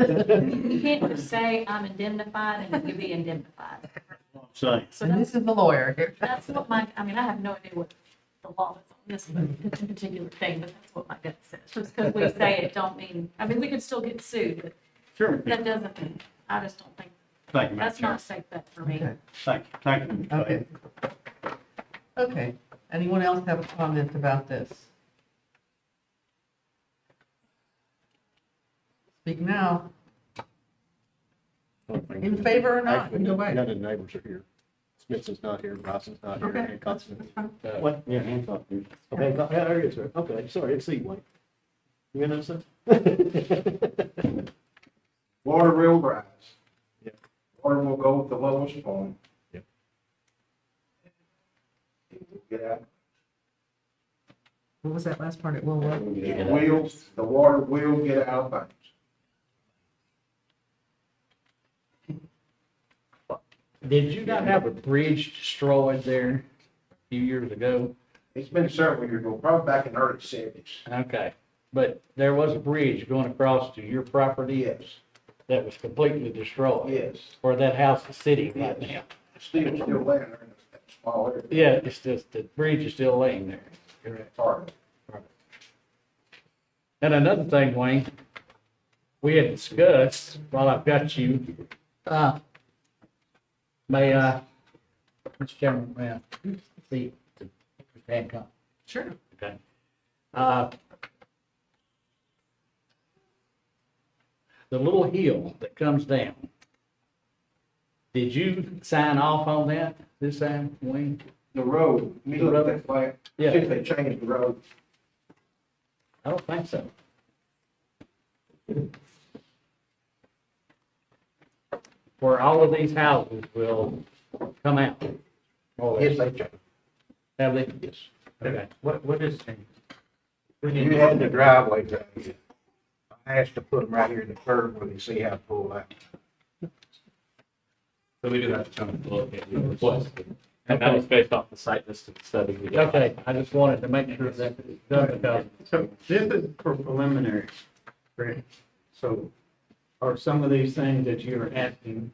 you can't just say I'm indemnified and you be indemnified. Saying, So And this is the lawyer here. that's what I have no idea what the law is on this particular thing, but that's what my gut says. Just because we say it don't mean, I mean, we could still get sued, but Sure. that doesn't mean, I just don't think, Thank you, Madam that's Chair. not a safe bet for me. Okay. Thank you. Go Okay. ahead. Okay, anyone else have a comment about this? Speak now, in favor or not, Actually, either way. none of the neighbors are here. Smithson's not here, Bryson's not here, Okay, and Constance. fine. What? Yeah, Hancock. Okay, yeah, there it is, sir. Okay, sorry, I didn't see you, Wayne. You know something? Water will rise. Yep. Water will go to the lowest point. Yep. It will get out. What was that last part? It will what? It will, the water will get out of banks. Did you not have a bridge destroyed there a few years ago? It's been several years ago, probably back in the early seventies. Okay, but there was a bridge going across to your property Yes, that was completely destroyed, yes. where that house is sitting right now. It's still laying there in that small area. Yeah, it's just, the bridge is still laying there. Correct. Part of it. And another thing, Wayne, we had discussed, while I've got you, may I, Mr. Chairman, may I see, Mr. Hancock? Sure. Okay. The little hill that comes down, did you sign off on that this time, Wayne? The road, you look at that plan, see Yeah. if they changed the road. I don't think so. Where all of these houses will come out. more or less. Yes, they changed. Have they? Yes. Okay. What is changed? You had the driveways right here. I asked to put them right here in the curb where they see how to pull out. So we do have to come and look at your request. And that was based off the site distance study we did. Okay, I just wanted to make sure that it's done because So this is for preliminary, correct? So are some of these things that you're asking,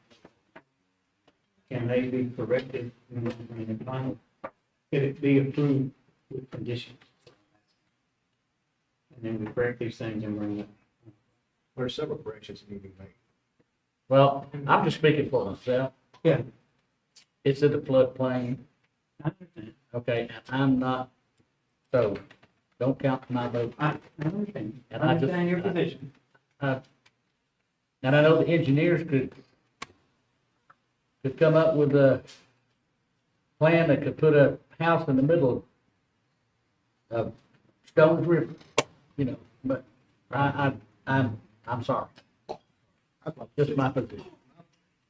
can they be corrected in the final? Can it be approved with conditions? And then we correct these things and bring it. There are several corrections that need to be made. well, I'm just speaking for myself. Yeah. It's in the floodplain, I understand. okay, and I'm not, so don't count my vote. I understand. And I I just- understand your position. And I know the engineers could come up with a plan that could put a house in the middle of Stones River, you know, but I'm sorry, I'd like to just see- my position.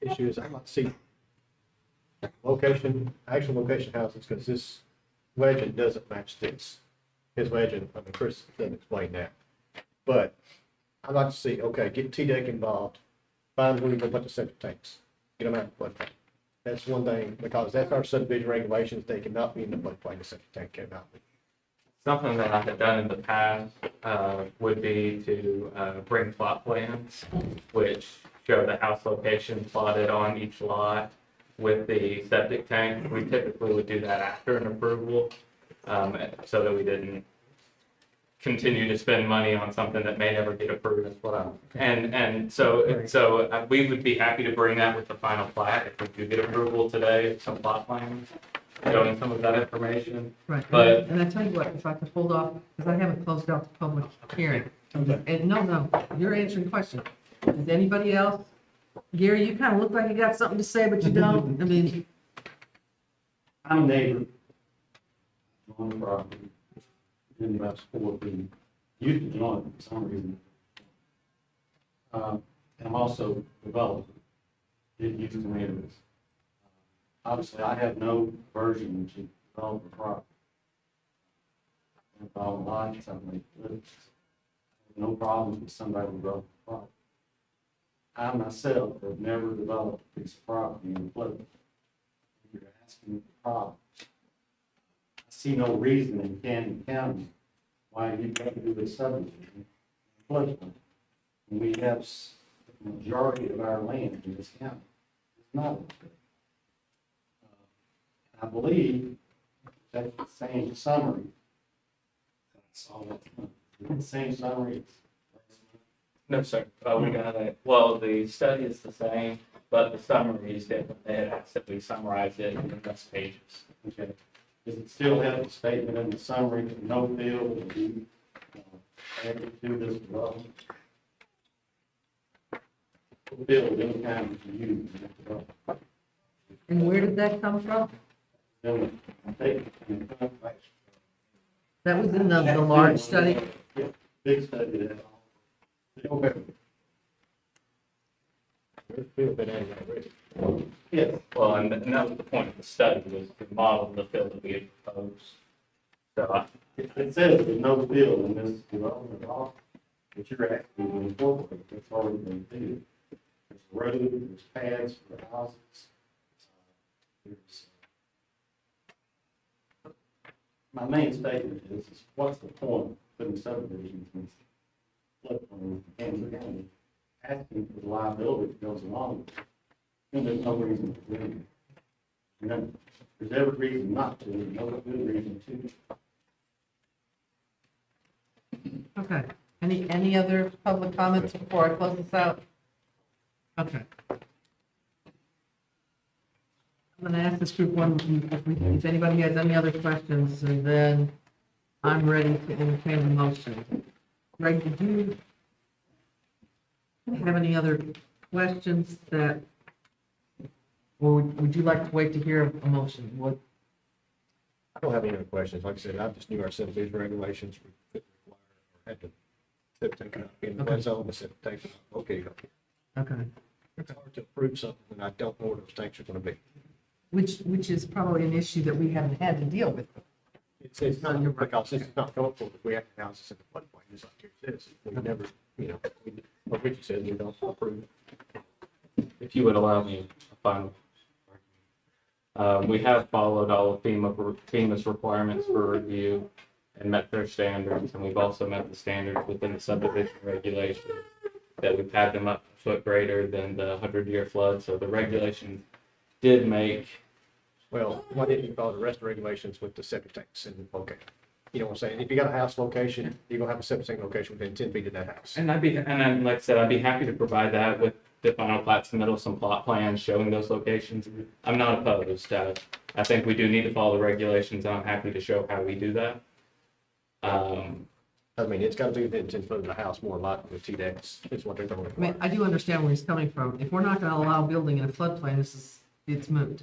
Issue is, I'd like to see location, actual location houses, because this legend doesn't match this. His legend, I mean, Chris didn't explain that. But I'd like to see, okay, get T-Deck involved, find where you're gonna put the septic tanks, get them out of the floodplain. That's one thing, because that's our subdivision regulations, they cannot be in the floodplain, the septic tank cannot be. Something that I had done in the past would be to bring plot plans, which show the house location plotted on each lot with the septic tank. We typically would do that after an approval, so that we didn't continue to spend money on something that may never get approved as well. And so we would be happy to bring that with the final plat if we do get approval today, some plot plans, showing some of that information. Right, But- and I tell you what, if I could hold off, because I haven't closed out the public hearing. And no, you're answering questions. Is anybody else? Gary, you kind of look like you got something to say, but you don't. I mean, I'm a neighbor on the property, in about 14, used to join it for some reason. And I'm also developer, didn't used to live this. Obviously, I have no aversion to develop a property. If I would like, something, no problem with somebody developing a property. I myself have never developed a piece of property in the flood. You're asking me the problem. I see no reason in Camden County why you can't do this subdivision in floodplain. And we have the majority of our land in this county. It's not. I believe That's the same summary. That's all that's, the same summary. No, sir. We got it. Well, the study is the same, but the summary is different. They had asked that we summarize it in less pages. Okay. Does it still have the statement in the summary that no field will be added to this development? Build any kind of use in this development. And where did that come from? Then they- That was in the large study? Yeah, big study that. Yes. Well, and that was the point of the study, was to model the field that we had proposed. So It says there's no field in this development at all, but you're asking to incorporate, that's already been filled. There's a road, there's paths for the houses. There's, my main statement is what's the point of putting subdivisions in floodplain in Kansas County, asking for the liability that goes along with it, and there's no reason to do it. None. There's every reason not to, and no good reason to. Okay. Any other public comments before I close this out? Okay. I'm gonna ask this group one, if anybody has any other questions, and then I'm ready to entertain a motion. Greg, did you have any other questions that, or would you like to wait to hear a motion? What? I don't have any other questions. Like I said, I just knew our subdivision regulations would require, or had to, septic cannot be in the flood zone, the septic tank is not located up here. Okay. It's hard to approve something when I don't know where those tanks are gonna be. Which is probably an issue that we haven't had to deal with. It's not, because it's not going for, we have houses in the floodplain, just like yours is. We never, like Richard said, we don't approve. if you would allow me a final. We have followed all of FEMA's requirements for review and met their standards, and we've also met the standards within the subdivision regulations that we've had them up a foot greater than the 100-year flood. So the regulations did make. Well, why didn't you follow the rest of the regulations with the septic tanks and location? You know what I'm saying? If you got a house location, you're gonna have a septic tank location within 10 feet of that house. And like I said, I'd be happy to provide that with the final plat submittal, some plot plans showing those locations. I'm not opposed. I think we do need to follow the regulations, and I'm happy to show how we do that. I mean, it's gotta be within 10 foot of the house, more likely with T-decks, is what they're going I mean, to. I do understand where he's coming from. If we're not gonna allow building in a floodplain, it's moot.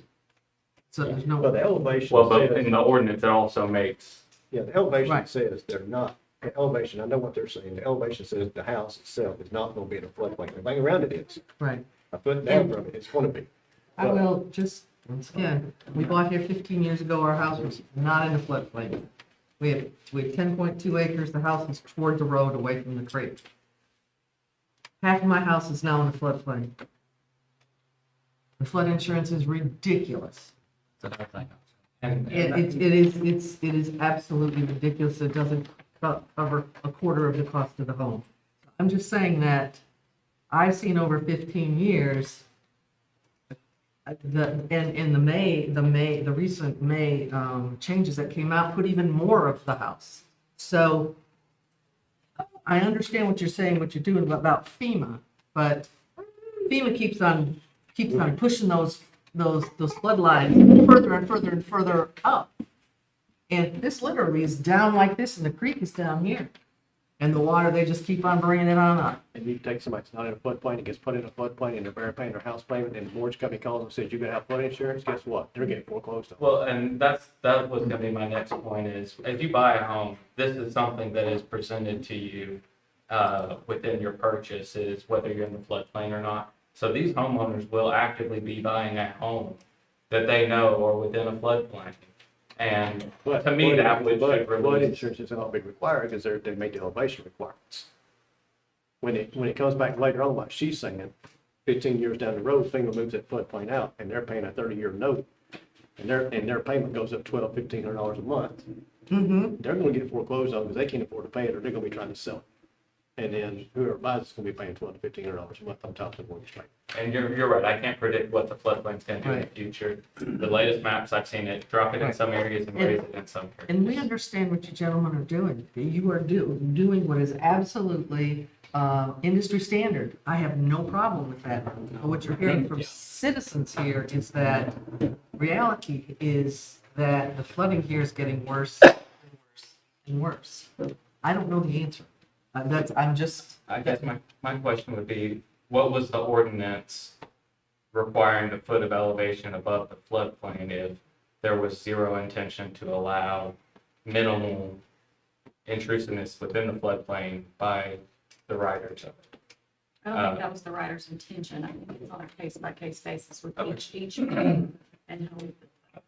So there's Well, no, the elevation Well, but says, in the ordinance, it also makes. yeah, the elevation Right. says they're not, the elevation, I know what they're saying, the elevation says the house itself is not gonna be in a floodplain, everything around it is. right. A foot down from it, it's gonna be. I will just, once again, we bought here 15 years ago, our house was not in a floodplain. We have 10.2 acres, the house is toward the road away from the creek. Half of my house is now in a floodplain. The flood insurance is ridiculous. And It is absolutely ridiculous. It doesn't cover a quarter of the cost of the home. I'm just saying that I've seen over 15 years, the recent May changes that came out put even more of the house. So I understand what you're saying, what you're doing about FEMA, but FEMA keeps on pushing those flood lines further and further and further up. And this literally is down like this, and the creek is down here. And the water, they just keep on bringing it on up. And you take somebody that's not in a floodplain, it gets put in a floodplain, and they're paying their house payment, and the mortgage company calls and says, you're gonna have flood insurance, guess what? They're getting foreclosed on. Well, and that was gonna be my next point is, if you buy a home, this is something that is presented to you within your purchase, is whether you're in the floodplain or not. So these homeowners will actively be buying a home that they know are within a floodplain. And But to me, that would flood release. insurance is not big required, because they make the elevation requirements. When it comes back later on, like she's saying, 15 years down the road, FEMA moves that floodplain out, and they're paying a 30-year note, and their payment goes up $1,200-$1,500 a month. Mm-hmm. They're gonna get foreclosed on because they can't afford to pay it, or they're gonna be trying to sell it. And then whoever buys it's gonna be paying $1,200 to $1,500 a month on top of the mortgage payment. And you're right, I can't predict what the floodplain's gonna do in the Right. future. The latest maps, I've seen it drop it in Right. some areas and raise it in some areas. And we understand what you gentlemen are doing. You are doing what is absolutely industry standard. I have no problem with that. But what you're hearing from citizens here is that reality is that the flooding here is getting worse and worse and worse. I don't know the answer. I'm just. I guess my question would be, what was the ordinance requiring the foot of elevation above the floodplain if there was zero intention to allow minimal intrusiveness within the floodplain by the riders of it? I don't think that was the writer's intention. I think it's on a case-by-case basis with each and how we.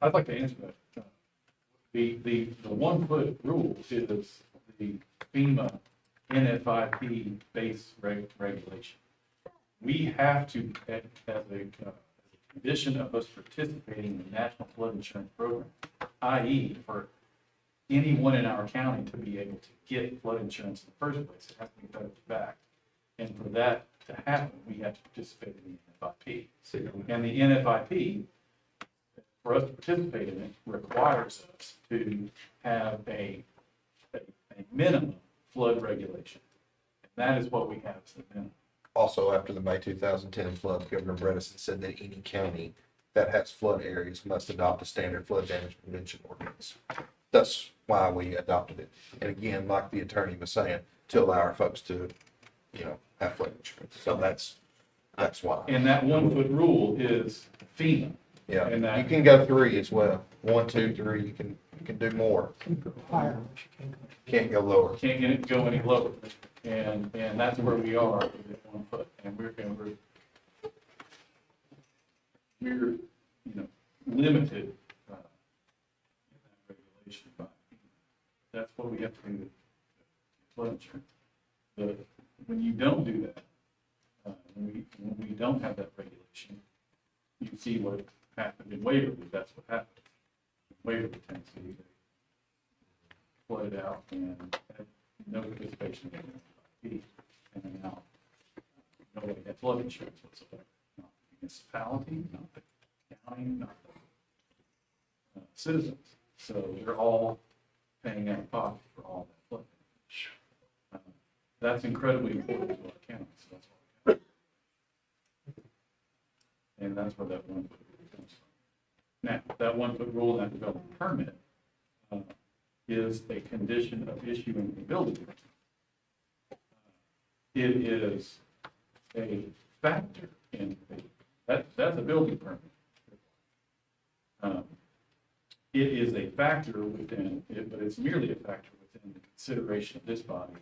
I'd like to answer that. The 1 foot rule is the FEMA NFIP base regulation. We have to, as a condition of us participating in the National Flood Insurance Program, i.e. for anyone in our county to be able to get flood insurance in the first place, it has to be federally backed. And for that to happen, we have to participate in the NFIP. And the NFIP, for us to participate in it, requires us to have a minimum flood regulation. And that is what we have as the minimum. Also, after the May 2010 floods, Governor Bredesen said that any county that has flood areas must adopt a standard flood damage prevention ordinance. That's why we adopted it. And again, like the attorney was saying, to allow our folks to, have flood insurance. So that's why. And that 1 foot rule is FEMA. Yeah, And that- you can go 3 as well. 1, 2, 3, you can do more. Can't go lower. Can't get it to go any lower. And that's where we are with this 1 foot. And we're limited in that regulation by FEMA. That's what we have to do with flood insurance. But when you don't do that, when we don't have that regulation, you see what happened in Waverly. That's what happened. Waverly, Tennessee, they flooded out and had no participation in the and now nobody had flood insurance whatsoever. Not the municipality, not the county, not the citizens. So they're all paying out of pocket for all that flood damage. That's incredibly important to our county, so that's why we have it. And that's where that 1 foot rule comes from. Now, that 1 foot rule and that development permit is a condition of issuing a building permit. It is a factor in that's a building permit. It is a factor within it, but it's merely a factor within the consideration of this body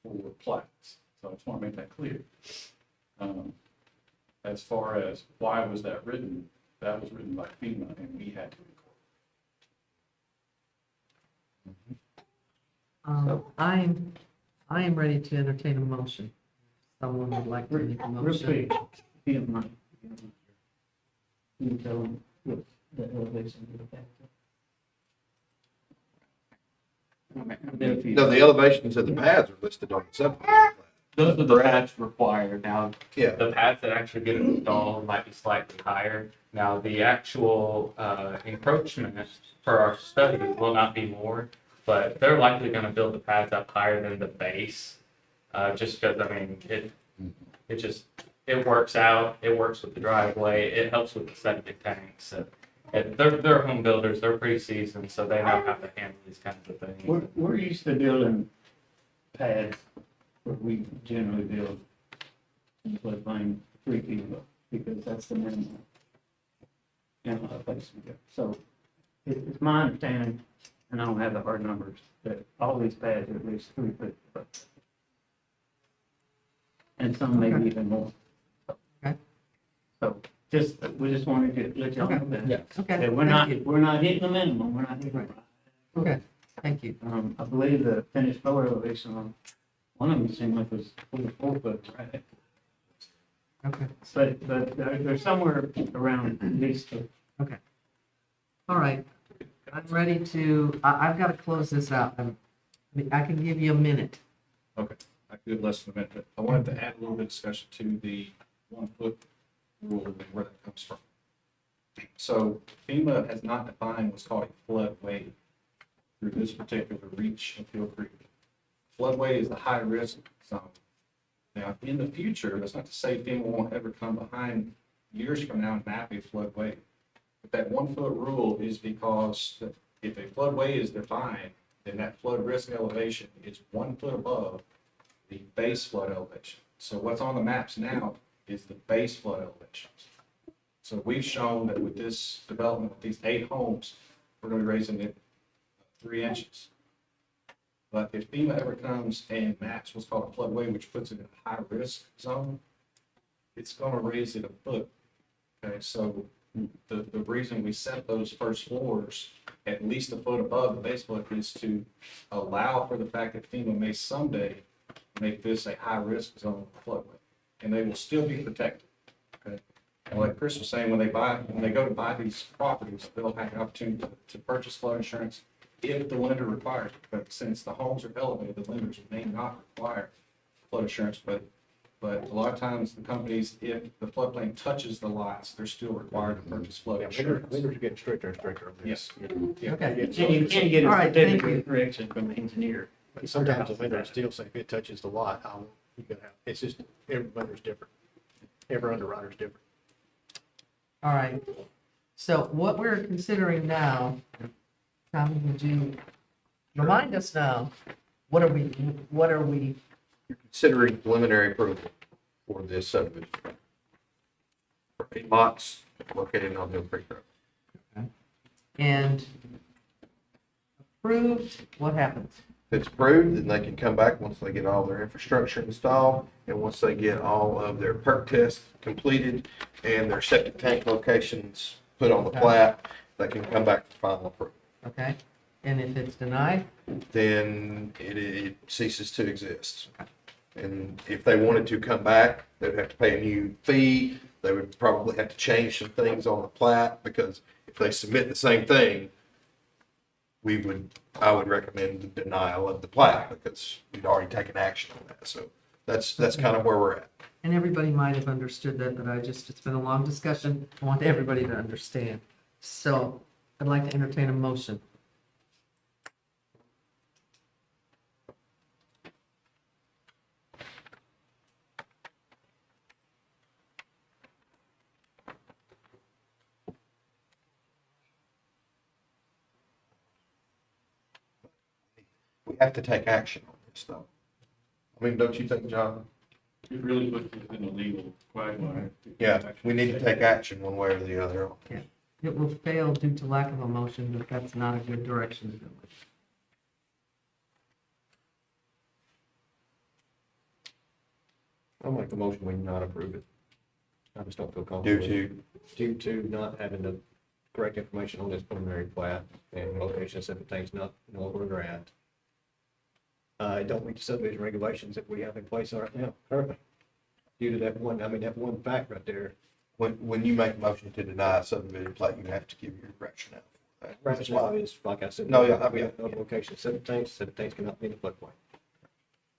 for plats. So I just want to make that clear. As far as why was that written, that was written by FEMA and we had to record. I am ready to entertain a motion. Someone would like to make a motion. Real quick, if you don't mind. You can tell them what the elevation is back to. No, the elevations of the pads are listed on the subdivision. Those are the pads required. Now, Yeah. the pads that actually get installed might be slightly higher. Now, the actual encroachment for our study will not be more, but they're likely going to build the pads up higher than the base, just because, it works out. It works with the driveway. It helps with the septic tanks. So they're home builders. They're pretty seasoned, so they know how to handle these kinds of things. We're used to building pads where we generally build in floodplain 3 feet above, because that's the minimum in a lot of places we go. So it's my understanding, and I don't have the hard numbers, that all these pads are at least 3 feet above. And some maybe even more. Okay. So we just wanted to let y'all know that. Yeah. Okay, That we're not hitting the minimum, we're not hitting. Okay, thank you. I believe the finished floor elevation on one of them seemed like it was 4 foot, right? Okay, But they're somewhere around these two. okay. All right. I'm ready to, I've got to close this out. I can give you a minute. Okay. I could less than a minute, but I wanted to add a little bit of discussion to the 1 foot rule and where that comes from. So FEMA has not defined what's called a floodway through this particular reach of Hill Creek. Floodway is the high risk zone. Now, in the future, that's not to say FEMA won't ever come behind years from now and map a floodway. But that 1 foot rule is because if a floodway is defined, then that flood risk elevation is 1 foot above the base flood elevation. So what's on the maps now is the base flood elevation. So we've shown that with this development, with these 8 homes, we're going to be raising it 3 inches. But if FEMA ever comes and maps what's called a floodway, which puts it in a high risk zone, it's going to raise it a foot. Okay, so the reason we set those first floors at least a foot above the base flood is to allow for the fact that FEMA may someday make this a high risk zone floodway, and they will still be protected. Okay, and like Chris was saying, when they go to buy these properties, they'll have the opportunity to purchase flood insurance if the lender requires it. But since the homes are elevated, the lenders may not require flood insurance. But a lot of times the companies, if the floodplain touches the lots, they're still required to purchase flood insurance. Lenders are getting stricter and stricter on this. Yes. Okay. You can't get All a right, thank certificate you. of correction from the engineer. But sometimes the lender will still say, if it touches the lot, you can have, it's just, every lender's different. Every underwriter's different. All right. So what we're considering now, Tommy, would you remind us now, what are we, You're considering preliminary approval for this subdivision. For 8 lots located on Hill Creek Road. and approved, what happens? If it's approved, then they can come back once they get all their infrastructure installed, and once they get all of their perk tests completed and their septic tank locations put on the plat, they can come back to final approval. Okay? And if it's denied, Then it ceases to exist. And if they wanted to come back, they'd have to pay a new fee. They would probably have to change some things on the plat, because if they submit the same thing, I would recommend the denial of the plat, because we'd already taken action on that. So that's kind of where we're at. and everybody might have understood that, but it's been a long discussion. I want everybody to understand. So I'd like to entertain a motion. We have to take action on this, though. I mean, don't you think, John? It really puts it in a legal quagmire. Yeah, we need to take action one way or the other. It will fail due to lack of a motion, but that's not a good direction to go with. I'll make the motion, we not approve it. I just don't feel comfortable. Due to not having the correct information on this preliminary plat and location of septic tanks not know where they're at. It don't meet the subdivision regulations that we have in place right now, currently. Due to that one fact right there. When you make a motion to deny a subdivision plat, you have to give your rationale. That's why. Rationale is, like I said. No, yeah, We have no location of septic tanks cannot be in the floodplain.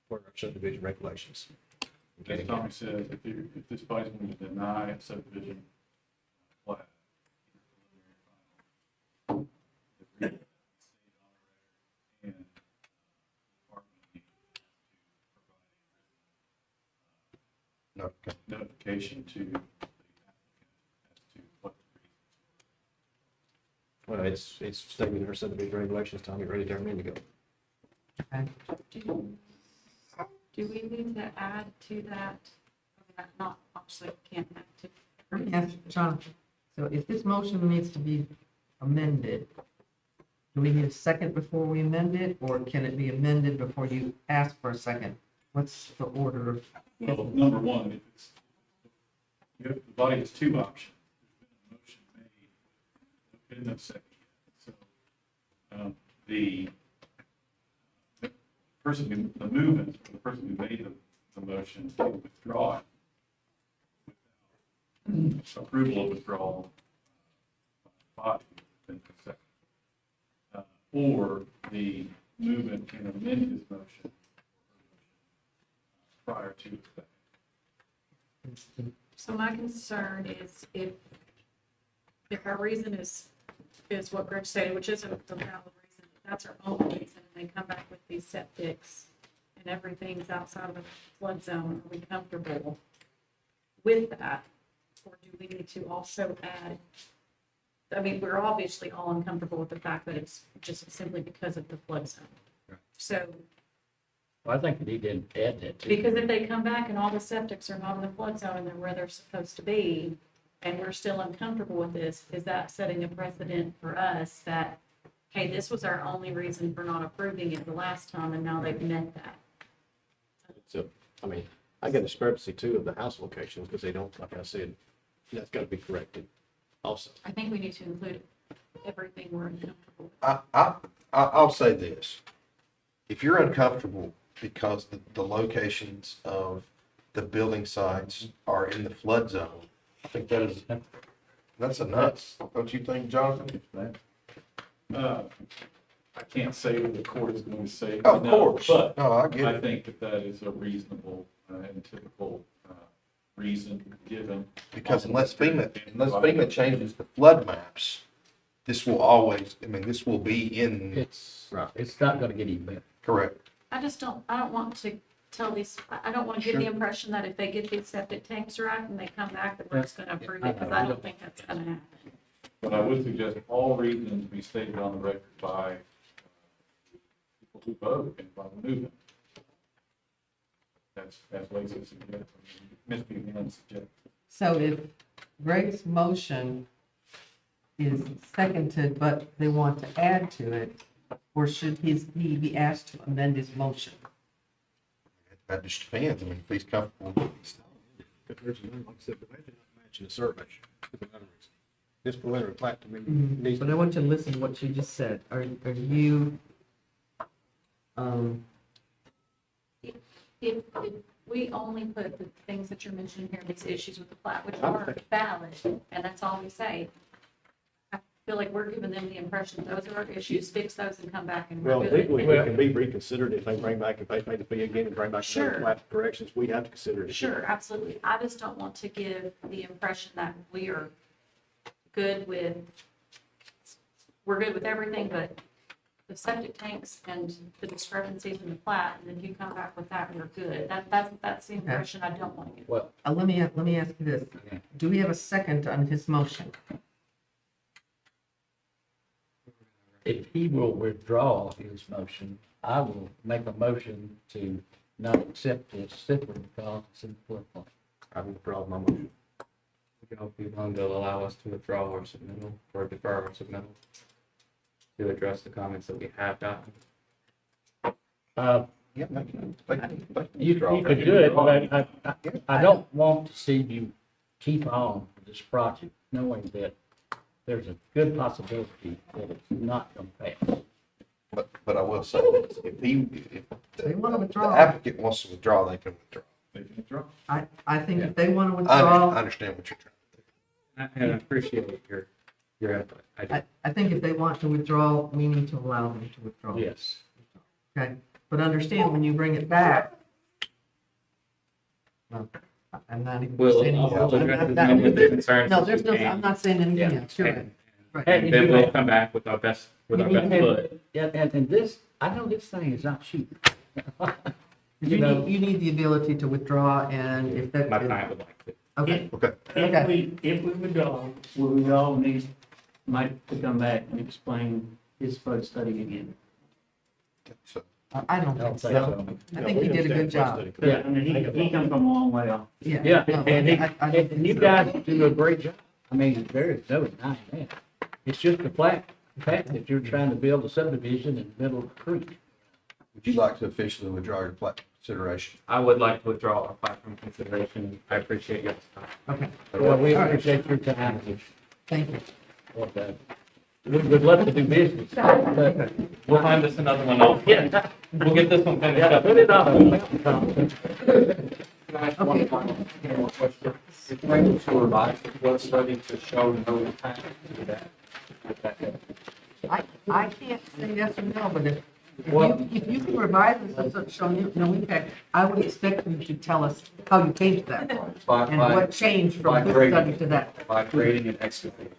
For our subdivision regulations. As Tommy says, if this body's going to deny a subdivision plat, the and notification to the applicant as to what the reason. Well, it's stated in our subdivision regulations, Tommy, ready to amend to go. Do we need to add to that? Not, obviously, can't add to. Let me ask John, so if this motion needs to be amended, do we need a second before we amend it, or can it be amended before you ask for a second? What's the order of? Well, number one, if it's, the body has 2 options. There's been a motion made, been no second yet. So, the person, the movement, the person who made the motion to withdraw it without approval of withdrawal by the body, then no second. Or the movement can amend his motion prior to the fact. So my concern is if our reason is what Greg stated, which is a valid reason, if that's our only reason, and they come back with these septics and everything's outside of the flood zone, are we comfortable with that? Or do we need to also add, I mean, we're obviously all uncomfortable with the fact that it's just simply because of the flood zone. So, Well, I think we need to add that too. because if they come back and all the septics are not in the flood zone and they're where they're supposed to be, and we're still uncomfortable with this, is that setting a precedent for us that, hey, this was our only reason for not approving it the last time, and now they've met that? So, I mean, I get a discrepancy too of the house locations, because they don't, like I said, that's gotta be corrected also. I think we need to include everything we're uncomfortable with. I'll say this. If you're uncomfortable because the locations of the building sites are in the flood zone, I think that's enough. Don't you think, Jonathan? I can't say what the court is going to say. Of no, course. But No, I get I it. think that is a reasonable and typical reason given. Because unless FEMA changes the flood maps, this will always, this will be in, It's not gonna get any better. correct. I don't want to tell these, I don't want to give the impression that if they get these septic tanks right and they come back, that we're just gonna approve it, because I don't think that's gonna happen. But I would suggest all reasons be stated on the record by people who vote and by the movement. That's Lacey suggested, Ms. Buchanan suggested. So if Greg's motion is seconded, but they want to add to it, or should he be asked to amend his motion? That just depends. If he's comfortable. If there's another, like I said, the legend not matching the survey. That's another reason. This preliminary plat to me needs But I want you to listen to what you just said. Are you, If we only put the things that you're mentioning here, these issues with the plat, which are valid, and that's all we say, I feel like we're giving them the impression those are our issues, fix those and come back and Well, we're good. legally, it can be reconsidered if they bring back, if they pay the fee again and bring back Sure. another plat corrections, we have to consider it. Sure, absolutely. I just don't want to give the impression that we are we're good with everything, but the septic tanks and the discrepancies in the plat, and then you come back with that, we're good. That's the impression I don't want to give. Well, let me ask you this. Do we have a second on his motion? if he will withdraw his motion, I will make a motion to not accept this simply because it's in the floodplain. I withdraw my motion. Would y'all be willing to allow us to withdraw our submittal or defer our submittal to address the comments that we have gotten? Yeah, You could do it, but I don't want to see you keep on with this project knowing that there's a good possibility that it's not going to pass. But I will say this, if They want to the withdraw. applicant wants to withdraw, they can withdraw. They can withdraw. I think if they want to I withdraw, understand what you're trying to do. And I appreciate your input. I do. I think if they want to withdraw, we need to allow them to withdraw. Yes. Okay, but understand, when you bring it back, well, I'm not even We'll saying. address I'm as not- many of the concerns No, as there's we no, can. I'm not saying anything Yeah. else, you're right. And Right. And then we'll come back with our best foot. And this, I know this thing is not cheap. You know. need, you need the ability to withdraw, and if that. My client would like to. Okay, Okay. If we withdraw, we would all need Mike to come back and explain his flood study again. So, I don't think so. I think he did a good job. Yeah. I mean, he come from a long way off. Yeah, No, and I don't think you so. guys do a great job. I mean, there is no denying that. It's just the fact that you're trying to build a subdivision in the middle of a creek. would you like to officially withdraw your plat consideration? I would like to withdraw our platform consideration. I appreciate your time. Okay, Well, we All right. appreciate your time. thank you. We'd love to do business, but We'll find this another one else. yeah, We'll get this one finished yeah, up. put it on. Can I ask one more question? Is planning to revise the flood study to show no impact to that? I can't say yes or no, but if If you can revise this, and show you no impact, I would expect you to tell us how you came to that point and what changed from this study to that. By grading and excavating.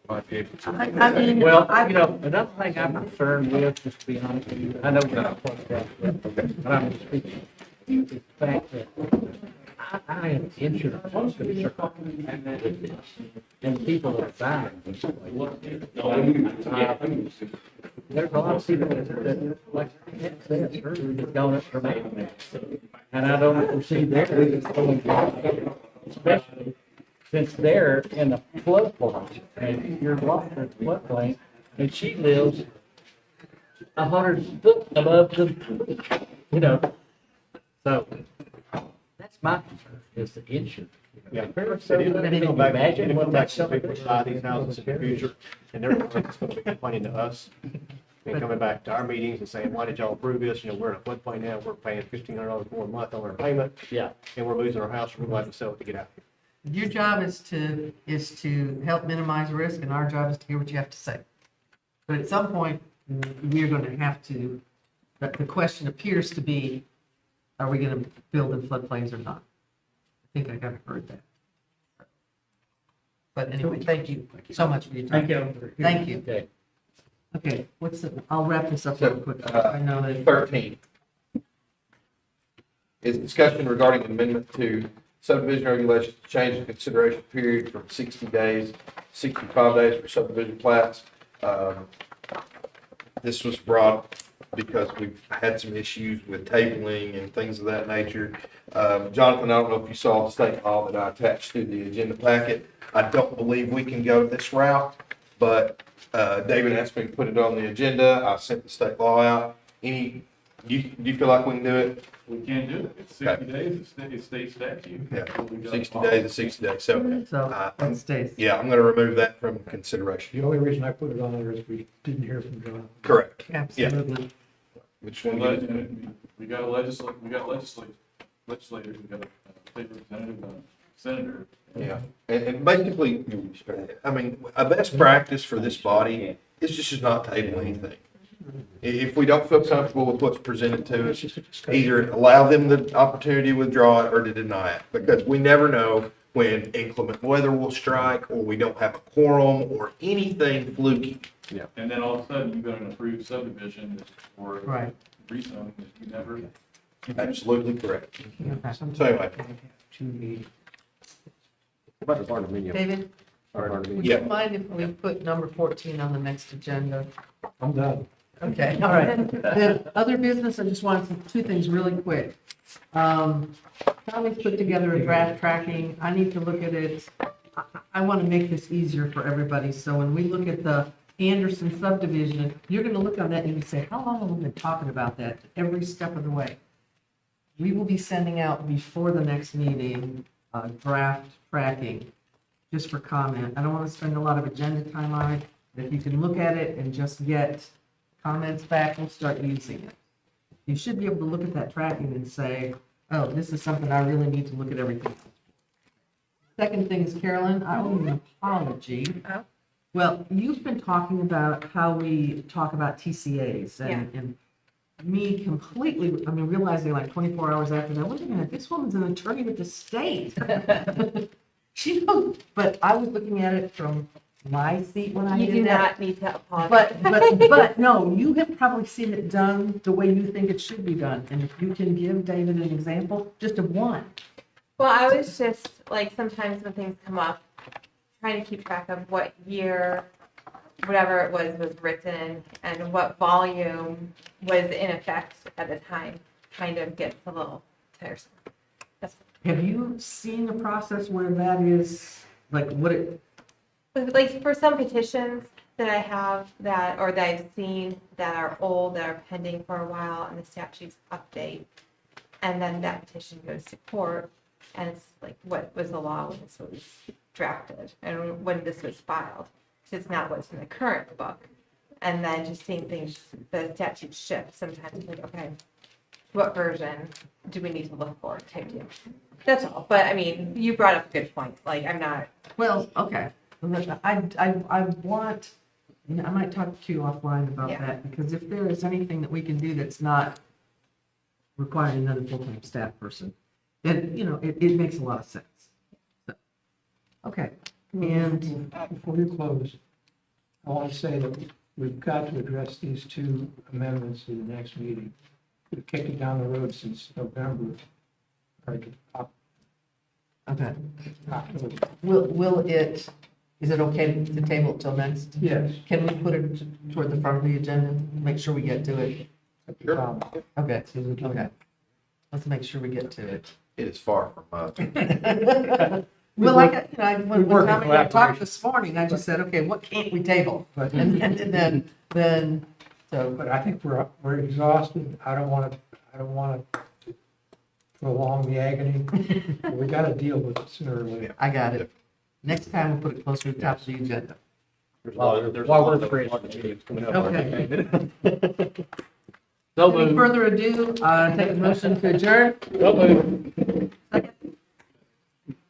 Might be able to. I mean, Well, you know, another thing I'm concerned with, just to be honest with you, I know we're not close to that, but I'm speaking, is the fact that I am insurance concerned with this. And people that are buying these places. There's a lot of people that like, that's going up for me. And I don't foresee their going down, especially since they're in the floodplain, and you're locked in the floodplain, and she lives 100 foot above the, you know, so that's my concern, is the insurance. Yeah. So, Imagine imagine what what that's that's people buy these houses in the future, and they're going to be complaining to us, and coming back to our meetings and saying, why did y'all approve this? You know, we're in a floodplain now, we're paying $1,500 more a month on our payment, Yeah. and we're losing our house, we're going to sell it to get out. Your job is to help minimize risk, and our job is to hear what you have to say. But at some point, we're going to have to, the question appears to be, are we going to build in floodplains or not? I think I kind of heard that. But anyway, thank you so much for your time. Thank you. Thank you. Okay. Okay, I'll wrap this up real quick. I know that. 13 is discussion regarding amendment to subdivision regulations to change the consideration period from 60 days, 65 days for subdivision plats. This was brought because we've had some issues with tabling and things of that nature. Jonathan, I don't know if you saw the state law that I attached to the agenda packet. I don't believe we can go this route, but David asked me to put it on the agenda. I sent the state law out. Do you feel like we can do it? We can do it. It's 60 days, it's state statute. Yeah, That's what we gotta 60 follow. days is 60 days. So, So, that stays. yeah, I'm going to remove that from consideration. The only reason I put it on there is we didn't hear from John. Correct. Absolutely. Which We one? got legislators, we got a state representative, senator. Yeah, and basically, I mean, a best practice for this body is just not table anything. If we don't feel comfortable with what's presented to us, either allow them the opportunity to withdraw it or to deny it, because we never know when inclement weather will strike, or we don't have a quorum, or anything fluky. Yeah. And then all of a sudden, you got an approved subdivision or Right. rezone that you never. Absolutely correct. Okay. So anyway, About the barndominium. David, Barndominium. would you mind if we put number 14 on the next agenda? I'm done. Okay, all right. The other business, I just wanted two things really quick. Tommy's put together a draft tracking. I need to look at it. I want to make this easier for everybody. So when we look at the Anderson subdivision, you're going to look on that and you say, how long have we been talking about that every step of the way? We will be sending out before the next meeting, draft tracking, just for comment. I don't want to spend a lot of agenda time on it. If you can look at it and just get comments back, we'll start using it. You should be able to look at that tracking and say, oh, this is something I really need to look at everything. Second thing is, Carolyn, I owe you an apology. Oh. Well, you've been talking about how we talk about TCAs and me completely, I mean, realizing like 24 hours after that, wait a minute, this woman's an attorney with the state. She knows, but I was looking at it from my seat when I You did do that. not need to apologize. But no, you have probably seen it done the way you think it should be done. And if you can give David an example, just of one. Well, I was just, like, sometimes when things come up, trying to keep track of what year, whatever it was written, and what volume was in effect at the time, kind of gets a little tiresome. Have you seen the process where that is, like, what it, But, like, for some petitions that I have that, or that I've seen that are old, that are pending for a while, and the statutes update, and then that petition goes to court, and it's like, what was the law when this was drafted, and when this was filed? So it's not what's in the current book. And then just seeing things, the statutes shift, sometimes like, okay, what version do we need to look for type deal? That's all, but I mean, you brought up a good point, like, I'm not, well, okay. I want I might talk to you offline about Yeah. that, because if there is anything that we can do that's not requiring another full-time staff person, then, it makes a lot of sense. So, okay, and, Before you close, I want to say that we've got to address these two amendments in the next meeting. We've kicked it down the road since November, or okay, October. will it, is it okay to table it till next? Yes. Can we put it toward the front of the agenda, make sure we get to it? Sure. Okay, okay. Let's make sure we get to it. It is far from, Well, like, when work in Tommy and I talked collaboration. this morning, I just said, okay, what can't we table? But, And then, so, but I think we're exhausted. I don't want to prolong the agony. We got to deal with it sooner or later. I got it. Next time we'll put it closer to the top of the agenda. While we're free. Coming up. Okay. So Any moved. further ado, take a motion to adjourn. So moved.